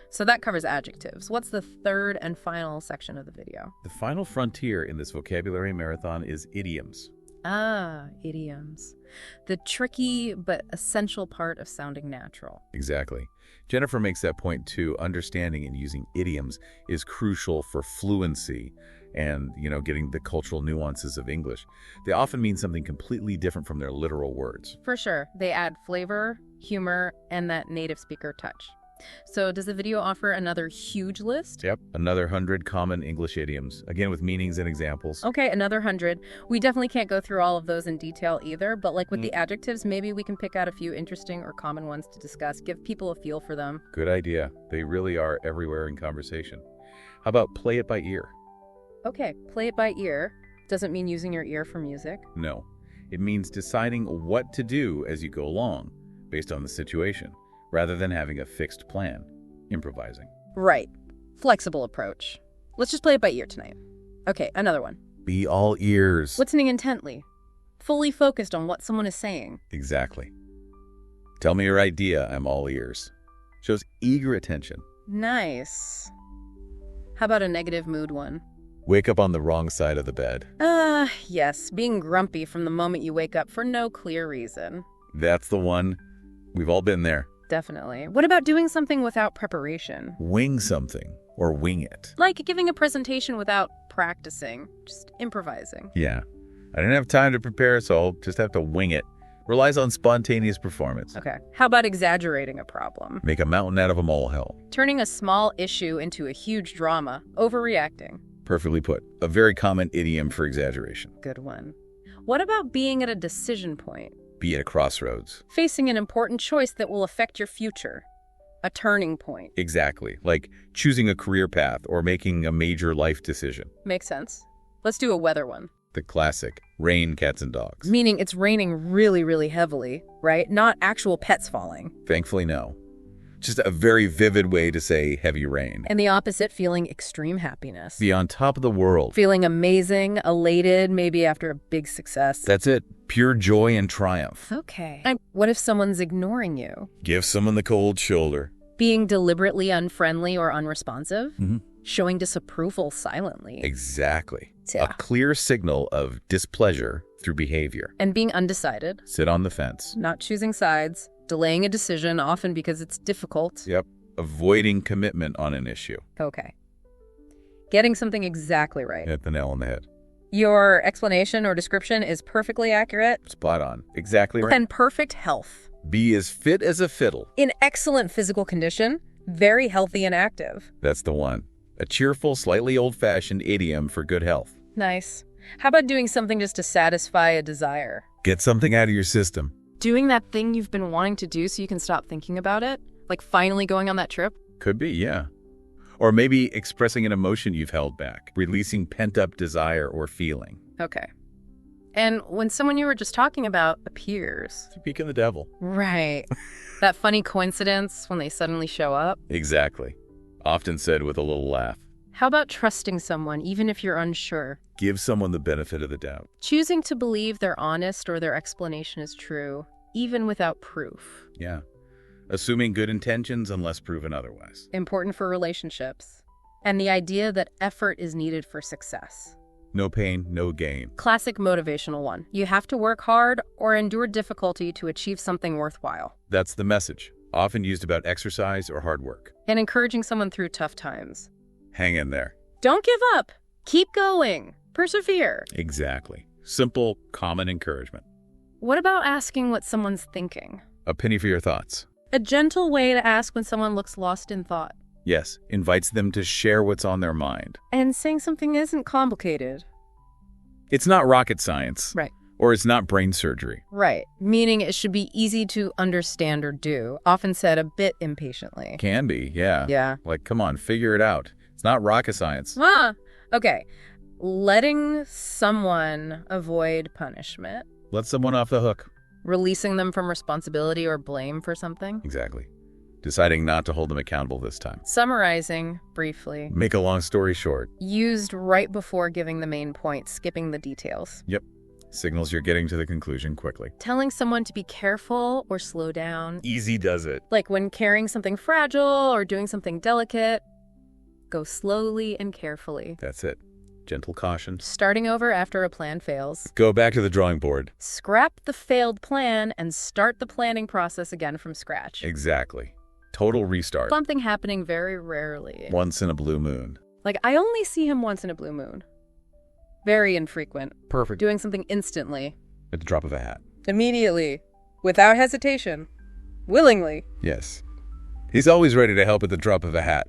So that covers adjectives. What's the third and final section of the video? The final frontier in this vocabulary marathon is idioms. Idioms. The tricky but essential part of sounding natural. Exactly. Jennifer makes that point too. Understanding and using idioms is crucial for fluency and, getting the cultural nuances of English. They often mean something completely different from their literal words. For sure. They add flavor, humor, and that native speaker touch. So does the video offer another huge list? Yep. Another 100 common English idioms, again with meanings and examples. Okay, another 100. We definitely can't go through all of those in detail either, but like with the adjectives, maybe we can pick out a few interesting or common ones to discuss, give people a feel for them. Good idea. They really are everywhere in conversation. How about play it by ear? Okay, play it by ear. Doesn't mean using your ear for music. No. It means deciding what to do as you go along, based on the situation, rather than having a fixed plan. Improvising. Right. Flexible approach. Let's just play it by ear tonight. Okay, another one. Be all ears. Listening intently. Fully focused on what someone is saying. Exactly. Tell me your idea, I'm all ears. Shows eager attention. Nice. How about a negative mood one? Wake up on the wrong side of the bed. Yes. Being grumpy from the moment you wake up for no clear reason. That's the one. We've all been there. Definitely. What about doing something without preparation? Wing something or wing it. Like giving a presentation without practicing, just improvising. Yeah. I didn't have time to prepare, so I'll just have to wing it. Relies on spontaneous performance. Okay. How about exaggerating a problem? Make a mountain out of a molehill. Turning a small issue into a huge drama. Overreacting. Perfectly put. A very common idiom for exaggeration. Good one. What about being at a decision point? Be at a crossroads. Facing an important choice that will affect your future. A turning point. Exactly. Like choosing a career path or making a major life decision. Makes sense. Let's do a weather one. The classic rain, cats, and dogs. Meaning it's raining really, really heavily, right? Not actual pets falling. Thankfully, no. Just a very vivid way to say heavy rain. And the opposite, feeling extreme happiness. Be on top of the world. Feeling amazing, elated, maybe after a big success. That's it. Pure joy and triumph. Okay. And what if someone's ignoring you? Give someone the cold shoulder. Being deliberately unfriendly or unresponsive? Mm-hmm. Showing disapproval silently. Exactly. Yeah. A clear signal of displeasure through behavior. And being undecided. Sit on the fence. Not choosing sides. Delaying a decision, often because it's difficult. Yep. Avoiding commitment on an issue. Okay. Getting something exactly right. Hit the nail on the head. Your explanation or description is perfectly accurate. Spot on. Exactly right. And perfect health. Be as fit as a fiddle. In excellent physical condition, very healthy and active. That's the one. A cheerful, slightly old-fashioned idiom for good health. Nice. How about doing something just to satisfy a desire? Get something out of your system. Doing that thing you've been wanting to do so you can stop thinking about it? Like finally going on that trip? Could be, yeah. Or maybe expressing an emotion you've held back, releasing pent-up desire or feeling. Okay. And when someone you were just talking about appears. Speaking the devil. Right. That funny coincidence when they suddenly show up. Exactly. Often said with a little laugh. How about trusting someone even if you're unsure? Give someone the benefit of the doubt. Choosing to believe they're honest or their explanation is true, even without proof. Yeah. Assuming good intentions unless proven otherwise. Important for relationships. And the idea that effort is needed for success. No pain, no gain. Classic motivational one. You have to work hard or endure difficulty to achieve something worthwhile. That's the message, often used about exercise or hard work. And encouraging someone through tough times. Hang in there. Don't give up. Keep going. Persevere. Exactly. Simple, common encouragement. What about asking what someone's thinking? A penny for your thoughts. A gentle way to ask when someone looks lost in thought. Yes, invites them to share what's on their mind. And saying something isn't complicated. It's not rocket science. Right. Or it's not brain surgery. Right. Meaning it should be easy to understand or do, often said a bit impatiently. Can be, yeah. Yeah. Like, come on, figure it out. It's not rocket science. Okay. Letting someone avoid punishment. Let someone off the hook. Releasing them from responsibility or blame for something. Exactly. Deciding not to hold them accountable this time. Summarizing briefly. Make a long story short. Used right before giving the main point, skipping the details. Yep. Signals you're getting to the conclusion quickly. Telling someone to be careful or slow down. Easy does it. Like when carrying something fragile or doing something delicate. Go slowly and carefully. That's it. Gentle caution. Starting over after a plan fails. Go back to the drawing board. Scrap the failed plan and start the planning process again from scratch. Exactly. Total restart. Something happening very rarely. Once in a blue moon. Like, I only see him once in a blue moon. Very infrequent. Perfect. Doing something instantly. At the drop of a hat. Immediately. Without hesitation. Willingly. Yes. He's always ready to help at the drop of a hat.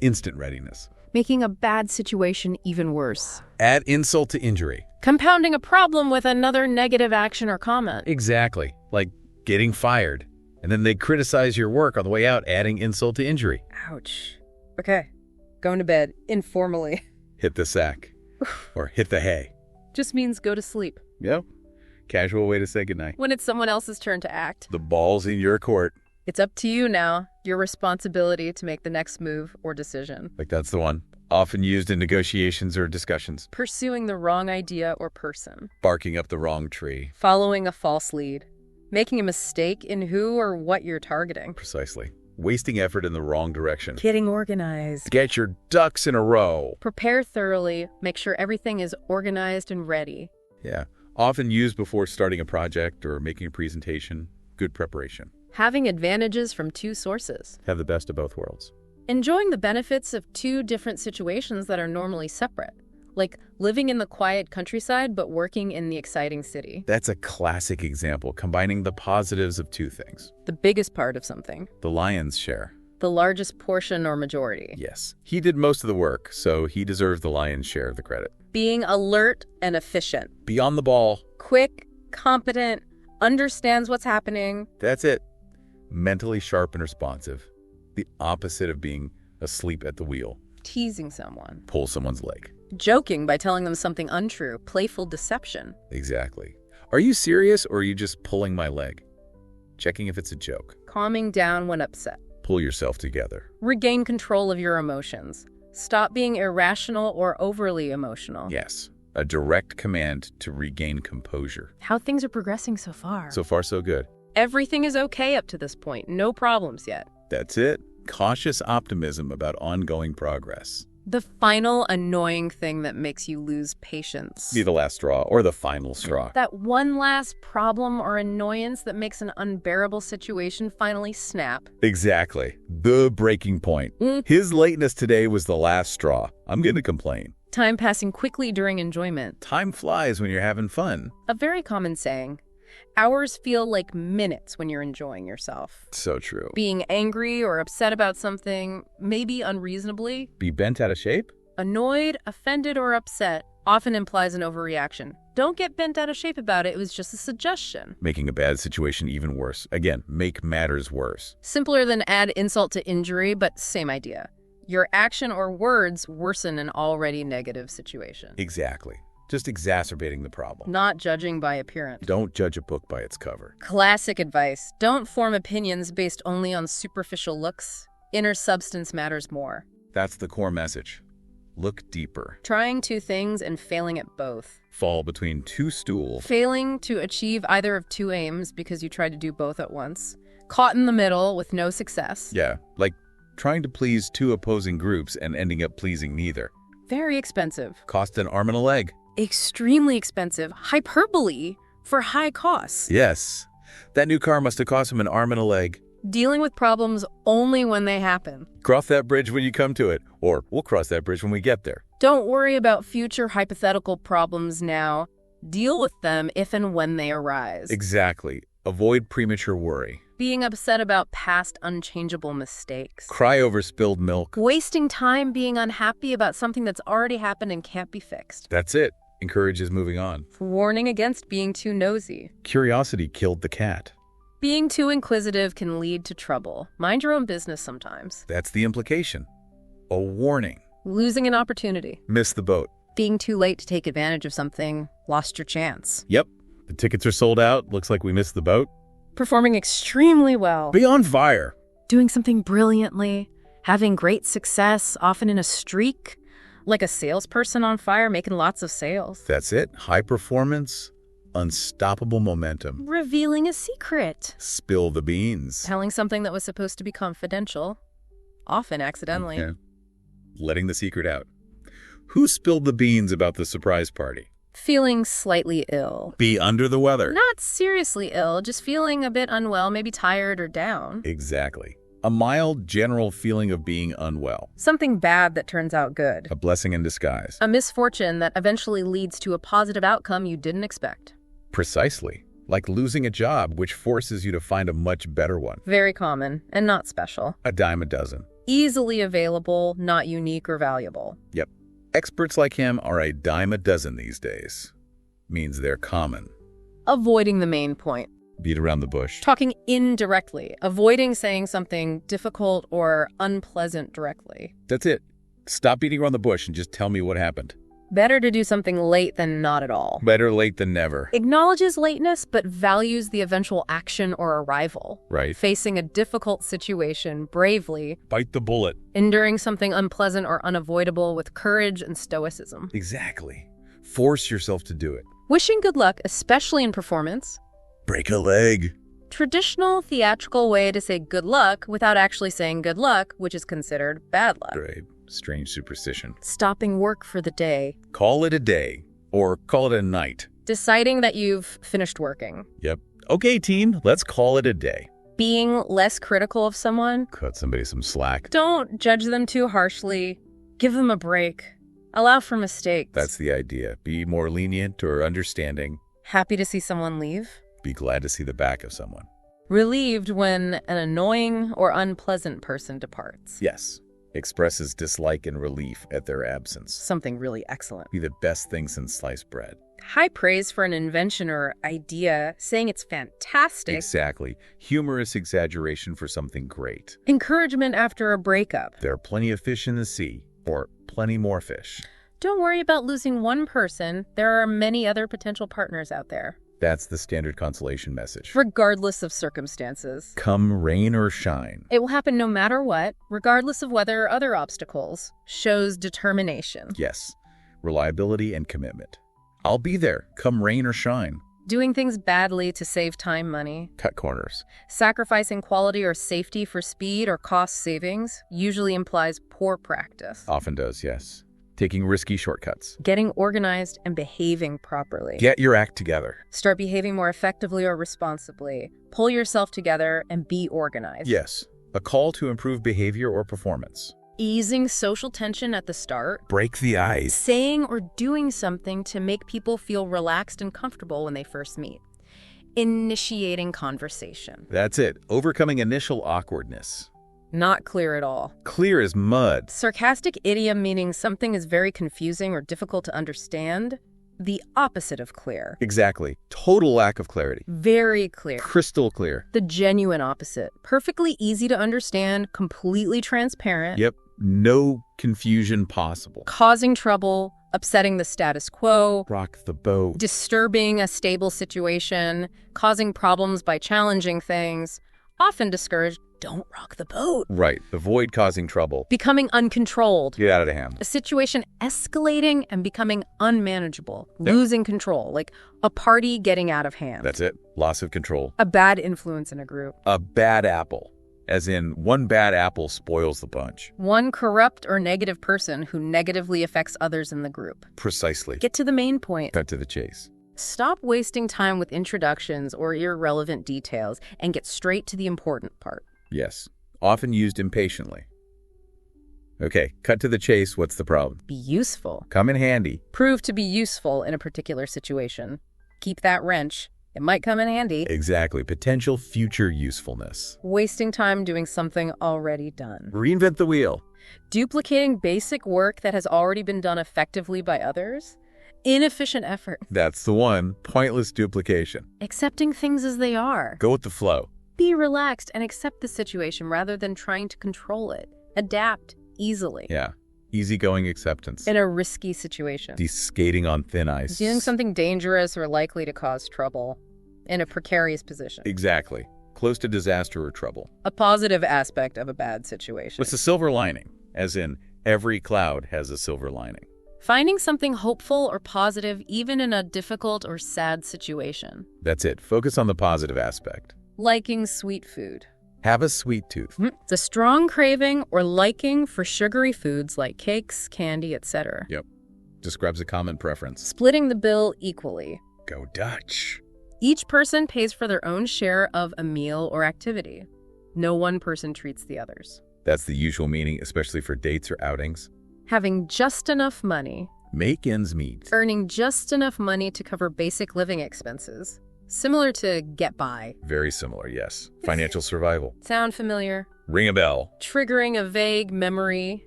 Instant readiness. Making a bad situation even worse. Add insult to injury. Compounding a problem with another negative action or comment. Exactly. Like getting fired. And then they criticize your work on the way out, adding insult to injury. Ouch. Okay. Going to bed. Informally. Hit the sack. Or hit the hay. Just means go to sleep. Yep. Casual way to say goodnight. When it's someone else's turn to act. The ball's in your court. It's up to you now. Your responsibility to make the next move or decision. Like that's the one. Often used in negotiations or discussions. Pursuing the wrong idea or person. Barking up the wrong tree. Following a false lead. Making a mistake in who or what you're targeting. Precisely. Wasting effort in the wrong direction. Getting organized. Get your ducks in a row. Prepare thoroughly. Make sure everything is organized and ready. Yeah. Often used before starting a project or making a presentation. Good preparation. Having advantages from two sources. Have the best of both worlds. Enjoying the benefits of two different situations that are normally separate. Like living in the quiet countryside but working in the exciting city. That's a classic example, combining the positives of two things. The biggest part of something. The lion's share. The largest portion or majority. Yes. He did most of the work, so he deserves the lion's share of the credit. Being alert and efficient. Be on the ball. Quick, competent, understands what's happening. That's it. Mentally sharp and responsive. The opposite of being asleep at the wheel. Teasing someone. Pull someone's leg. Joking by telling them something untrue. Playful deception. Exactly. Are you serious or are you just pulling my leg? Checking if it's a joke. Calming down when upset. Pull yourself together. Regain control of your emotions. Stop being irrational or overly emotional. Yes. A direct command to regain composure. How things are progressing so far. So far, so good. Everything is okay up to this point. No problems yet. That's it. Cautious optimism about ongoing progress. The final annoying thing that makes you lose patience. Be the last straw or the final straw. That one last problem or annoyance that makes an unbearable situation finally snap. Exactly. The breaking point. His lateness today was the last straw. I'm going to complain. Time passing quickly during enjoyment. Time flies when you're having fun. A very common saying. Hours feel like minutes when you're enjoying yourself. So true. Being angry or upset about something, maybe unreasonably. Be bent out of shape? Annoyed, offended, or upset often implies an overreaction. Don't get bent out of shape about it. It was just a suggestion. Making a bad situation even worse. Again, make matters worse. Simpler than add insult to injury, but same idea. Your action or words worsen an already negative situation. Exactly. Just exacerbating the problem. Not judging by appearance. Don't judge a book by its cover. Classic advice. Don't form opinions based only on superficial looks. Inner substance matters more. That's the core message. Look deeper. Trying two things and failing at both. Fall between two stools. Failing to achieve either of two aims because you tried to do both at once. Caught in the middle with no success. Yeah, like trying to please two opposing groups and ending up pleasing neither. Very expensive. Cost an arm and a leg. Extremely expensive. Hyperbole for high costs. Yes. That new car must have cost him an arm and a leg. Dealing with problems only when they happen. Cross that bridge when you come to it, or we'll cross that bridge when we get there. Don't worry about future hypothetical problems now. Deal with them if and when they arise. Exactly. Avoid premature worry. Being upset about past unchangeable mistakes. Cry over spilled milk. Wasting time being unhappy about something that's already happened and can't be fixed. That's it. Encourages moving on. Warning against being too nosy. Curiosity killed the cat. Being too inquisitive can lead to trouble. Mind your own business sometimes. That's the implication. A warning. Losing an opportunity. Miss the boat. Being too late to take advantage of something. Lost your chance. Yep. The tickets are sold out. Looks like we missed the boat. Performing extremely well. Be on fire. Doing something brilliantly. Having great success, often in a streak. Like a salesperson on fire, making lots of sales. That's it. High performance. Unstoppable momentum. Revealing a secret. Spill the beans. Telling something that was supposed to be confidential. Often accidentally. Yeah. Letting the secret out. Who spilled the beans about the surprise party? Feeling slightly ill. Be under the weather. Not seriously ill, just feeling a bit unwell, maybe tired or down. Exactly. A mild, general feeling of being unwell. Something bad that turns out good. A blessing in disguise. A misfortune that eventually leads to a positive outcome you didn't expect. Precisely. Like losing a job, which forces you to find a much better one. Very common and not special. A dime a dozen. Easily available, not unique or valuable. Yep. Experts like him are a dime a dozen these days. Means they're common. Avoiding the main point. Beat around the bush. Talking indirectly. Avoiding saying something difficult or unpleasant directly. That's it. Stop beating around the bush and just tell me what happened. Better to do something late than not at all. Better late than never. Acknowledges lateness but values the eventual action or arrival. Right. Facing a difficult situation bravely. Bite the bullet. Enduring something unpleasant or unavoidable with courage and stoicism. Exactly. Force yourself to do it. Wishing good luck, especially in performance. Break a leg. Traditional theatrical way to say good luck without actually saying good luck, which is considered bad luck. Right. Strange superstition. Stopping work for the day. Call it a day. Or call it a night. Deciding that you've finished working. Yep. Okay, team, let's call it a day. Being less critical of someone. Cut somebody some slack. Don't judge them too harshly. Give them a break. Allow for mistakes. That's the idea. Be more lenient or understanding. Happy to see someone leave. Be glad to see the back of someone. Relieved when an annoying or unpleasant person departs. Yes. Expresses dislike and relief at their absence. Something really excellent. Be the best thing since sliced bread. High praise for an invention or idea, saying it's fantastic. Exactly. Humorous exaggeration for something great. Encouragement after a breakup. There are plenty of fish in the sea, or plenty more fish. Don't worry about losing one person. There are many other potential partners out there. That's the standard consolation message. Regardless of circumstances. Come rain or shine. It will happen no matter what, regardless of weather or other obstacles. Shows determination. Yes. Reliability and commitment. I'll be there, come rain or shine. Doing things badly to save time, money. Cut corners. Sacrificing quality or safety for speed or cost savings usually implies poor practice. Often does, yes. Taking risky shortcuts. Getting organized and behaving properly. Get your act together. Start behaving more effectively or responsibly. Pull yourself together and be organized. Yes. A call to improve behavior or performance. Easing social tension at the start. Break the ice. Saying or doing something to make people feel relaxed and comfortable when they first meet. Initiating conversation. That's it. Overcoming initial awkwardness. Not clear at all. Clear as mud. Sarcastic idiom meaning something is very confusing or difficult to understand. The opposite of clear. Exactly. Total lack of clarity. Very clear. Crystal clear. The genuine opposite. Perfectly easy to understand, completely transparent. Yep. No confusion possible. Causing trouble, upsetting the status quo. Rock the boat. Disturbing a stable situation, causing problems by challenging things. Often discouraged, don't rock the boat. Right. Avoid causing trouble. Becoming uncontrolled. Get out of hand. A situation escalating and becoming unmanageable. Yep. Losing control, like a party getting out of hand. That's it. Loss of control. A bad influence in a group. A bad apple. As in, one bad apple spoils the bunch. One corrupt or negative person who negatively affects others in the group. Precisely. Get to the main point. Cut to the chase. Stop wasting time with introductions or irrelevant details and get straight to the important part. Yes. Often used impatiently. Okay, cut to the chase. What's the problem? Be useful. Come in handy. Prove to be useful in a particular situation. Keep that wrench. It might come in handy. Exactly. Potential future usefulness. Wasting time doing something already done. Reinvent the wheel. Duplicating basic work that has already been done effectively by others. Inefficient effort. That's the one. Pointless duplication. Accepting things as they are. Go with the flow. Be relaxed and accept the situation rather than trying to control it. Adapt easily. Yeah. Easygoing acceptance. In a risky situation. Skating on thin ice. Doing something dangerous or likely to cause trouble. In a precarious position. Exactly. Close to disaster or trouble. A positive aspect of a bad situation. What's the silver lining? As in, every cloud has a silver lining. Finding something hopeful or positive even in a difficult or sad situation. That's it. Focus on the positive aspect. Liking sweet food. Have a sweet tooth. The strong craving or liking for sugary foods like cakes, candy, etc. Yep. Describes a common preference. Splitting the bill equally. Go Dutch. Each person pays for their own share of a meal or activity. No one person treats the others. That's the usual meaning, especially for dates or outings. Having just enough money. Make ends meet. Earning just enough money to cover basic living expenses. Similar to get by. Very similar, yes. Financial survival. Sound familiar? Ring a bell. Triggering a vague memory.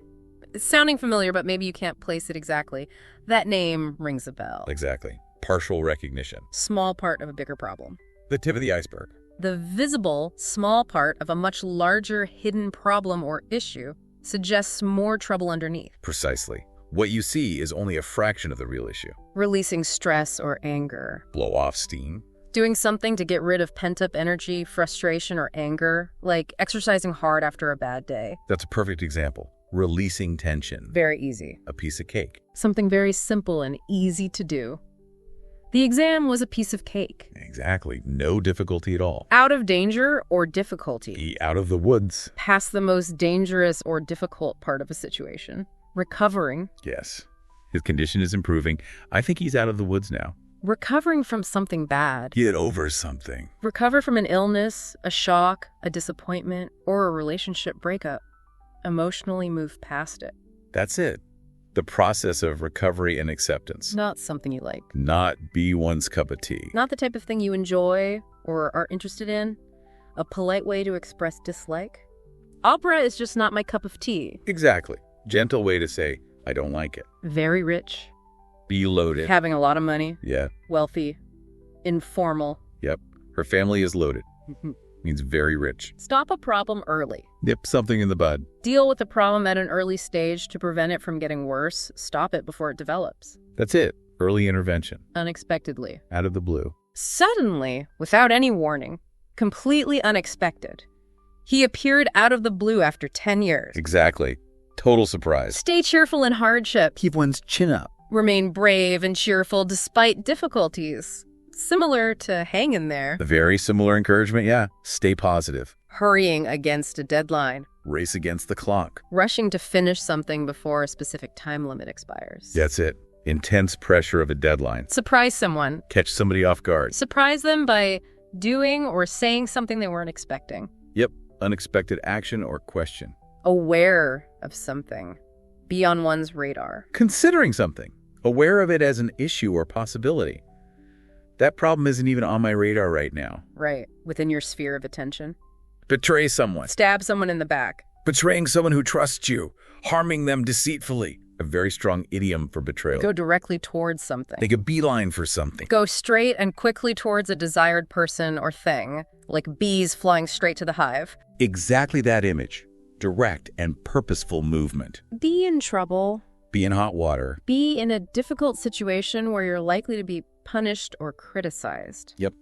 It's sounding familiar, but maybe you can't place it exactly. That name rings a bell. Exactly. Partial recognition. Small part of a bigger problem. The tip of the iceberg. The visible, small part of a much larger hidden problem or issue suggests more trouble underneath. Precisely. What you see is only a fraction of the real issue. Releasing stress or anger. Blow off steam. Doing something to get rid of pent-up energy, frustration, or anger, like exercising hard after a bad day. That's a perfect example. Releasing tension. Very easy. A piece of cake. Something very simple and easy to do. The exam was a piece of cake. Exactly. No difficulty at all. Out of danger or difficulty. Be out of the woods. Past the most dangerous or difficult part of a situation. Recovering. Yes. His condition is improving. I think he's out of the woods now. Recovering from something bad. Get over something. Recover from an illness, a shock, a disappointment, or a relationship breakup. Emotionally move past it. That's it. The process of recovery and acceptance. Not something you like. Not be one's cup of tea. Not the type of thing you enjoy or are interested in. A polite way to express dislike. Opera is just not my cup of tea. Exactly. Gentle way to say, I don't like it. Very rich. Be loaded. Having a lot of money, Yeah. wealthy, informal. Yep. Her family is loaded. Means very rich. Stop a problem early. Nip something in the bud. Deal with the problem at an early stage to prevent it from getting worse. Stop it before it develops. That's it. Early intervention. Unexpectedly. Out of the blue. Suddenly, without any warning, completely unexpected, he appeared out of the blue after 10 years. Exactly. Total surprise. Stay cheerful in hardship. Keep one's chin up. Remain brave and cheerful despite difficulties. Similar to hang in there. The very similar encouragement, yeah. Stay positive. Hurrying against a deadline. Race against the clock. Rushing to finish something before a specific time limit expires. That's it. Intense pressure of a deadline. Surprise someone. Catch somebody off guard. Surprise them by doing or saying something they weren't expecting. Yep. Unexpected action or question. Aware of something. Be on one's radar. Considering something. Aware of it as an issue or possibility. That problem isn't even on my radar right now. Right. Within your sphere of attention. Betray someone. Stab someone in the back. Betraying someone who trusts you. Harming them deceitfully. A very strong idiom for betrayal. Go directly towards something. Make a beeline for something. Go straight and quickly towards a desired person or thing, like bees flying straight to the hive. Exactly that image. Direct and purposeful movement. Be in trouble. Be in hot water. Be in a difficult situation where you're likely to be punished or criticized. Yep.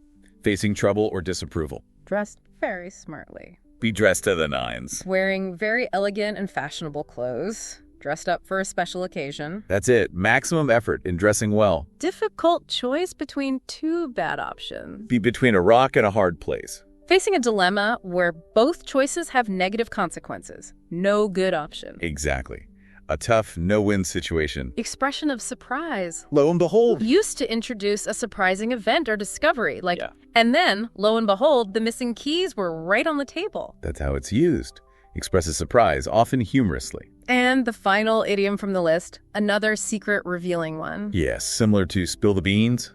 Facing trouble or disapproval. Dressed very smartly. Be dressed to the nines. Wearing very elegant and fashionable clothes. Dressed up for a special occasion. That's it. Maximum effort in dressing well. Difficult choice between two bad options. Be between a rock and a hard place. Facing a dilemma where both choices have negative consequences. No good option. Exactly. A tough, no-win situation. Expression of surprise. Lo and behold. Used to introduce a surprising event or discovery, like, Yeah. And then, lo and behold, the missing keys were right on the table. That's how it's used. Expresses surprise, often humorously. And the final idiom from the list, another secret revealing one. Yes, similar to spill the beans,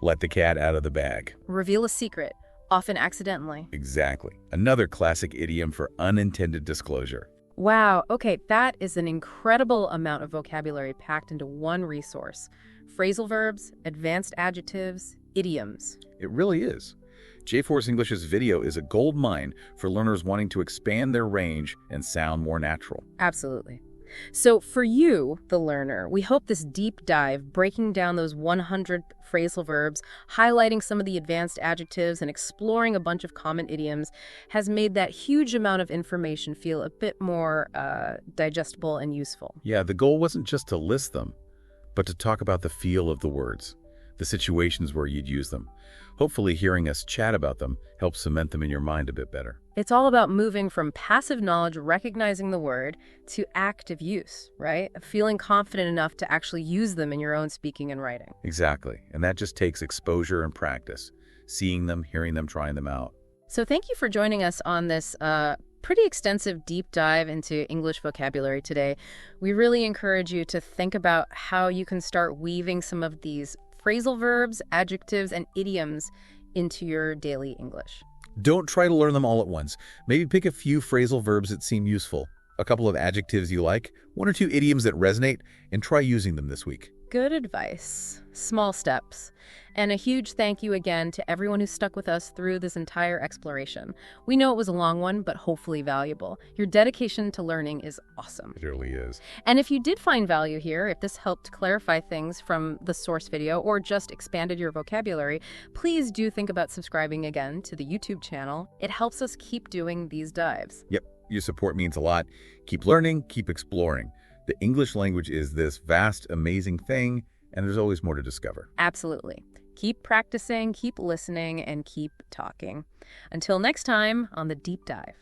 let the cat out of the bag. Reveal a secret, often accidentally. Exactly. Another classic idiom for unintended disclosure. Wow, okay, that is an incredible amount of vocabulary packed into one resource. Phrasal verbs, advanced adjectives, idioms. It really is. J-Force English's video is a gold mine for learners wanting to expand their range and sound more natural. Absolutely. So for you, the learner, we hope this deep dive, breaking down those 100 phrasal verbs, highlighting some of the advanced adjectives, and exploring a bunch of common idioms, has made that huge amount of information feel a bit more digestible and useful. Yeah, the goal wasn't just to list them, but to talk about the feel of the words, the situations where you'd use them. Hopefully hearing us chat about them helps cement them in your mind a bit better. It's all about moving from passive knowledge, recognizing the word, to active use, right? Feeling confident enough to actually use them in your own speaking and writing. Exactly. And that just takes exposure and practice. Seeing them, hearing them, trying them out. So thank you for joining us on this pretty extensive deep dive into English vocabulary today. We really encourage you to think about how you can start weaving some of these phrasal verbs, adjectives, and idioms into your daily English. Don't try to learn them all at once. Maybe pick a few phrasal verbs that seem useful, a couple of adjectives you like, one or two idioms that resonate, and try using them this week. Good advice. Small steps. And a huge thank you again to everyone who stuck with us through this entire exploration. We know it was a long one, but hopefully valuable. Your dedication to learning is awesome. It really is. And if you did find value here, if this helped clarify things from the source video or just expanded your vocabulary, please do think about subscribing again to the YouTube channel. It helps us keep doing these dives. Yep, your support means a lot. Keep learning, keep exploring. The English language is this vast, amazing thing, and there's always more to discover. Absolutely. Keep practicing, keep listening, and keep talking. Until next time on The Deep Dive.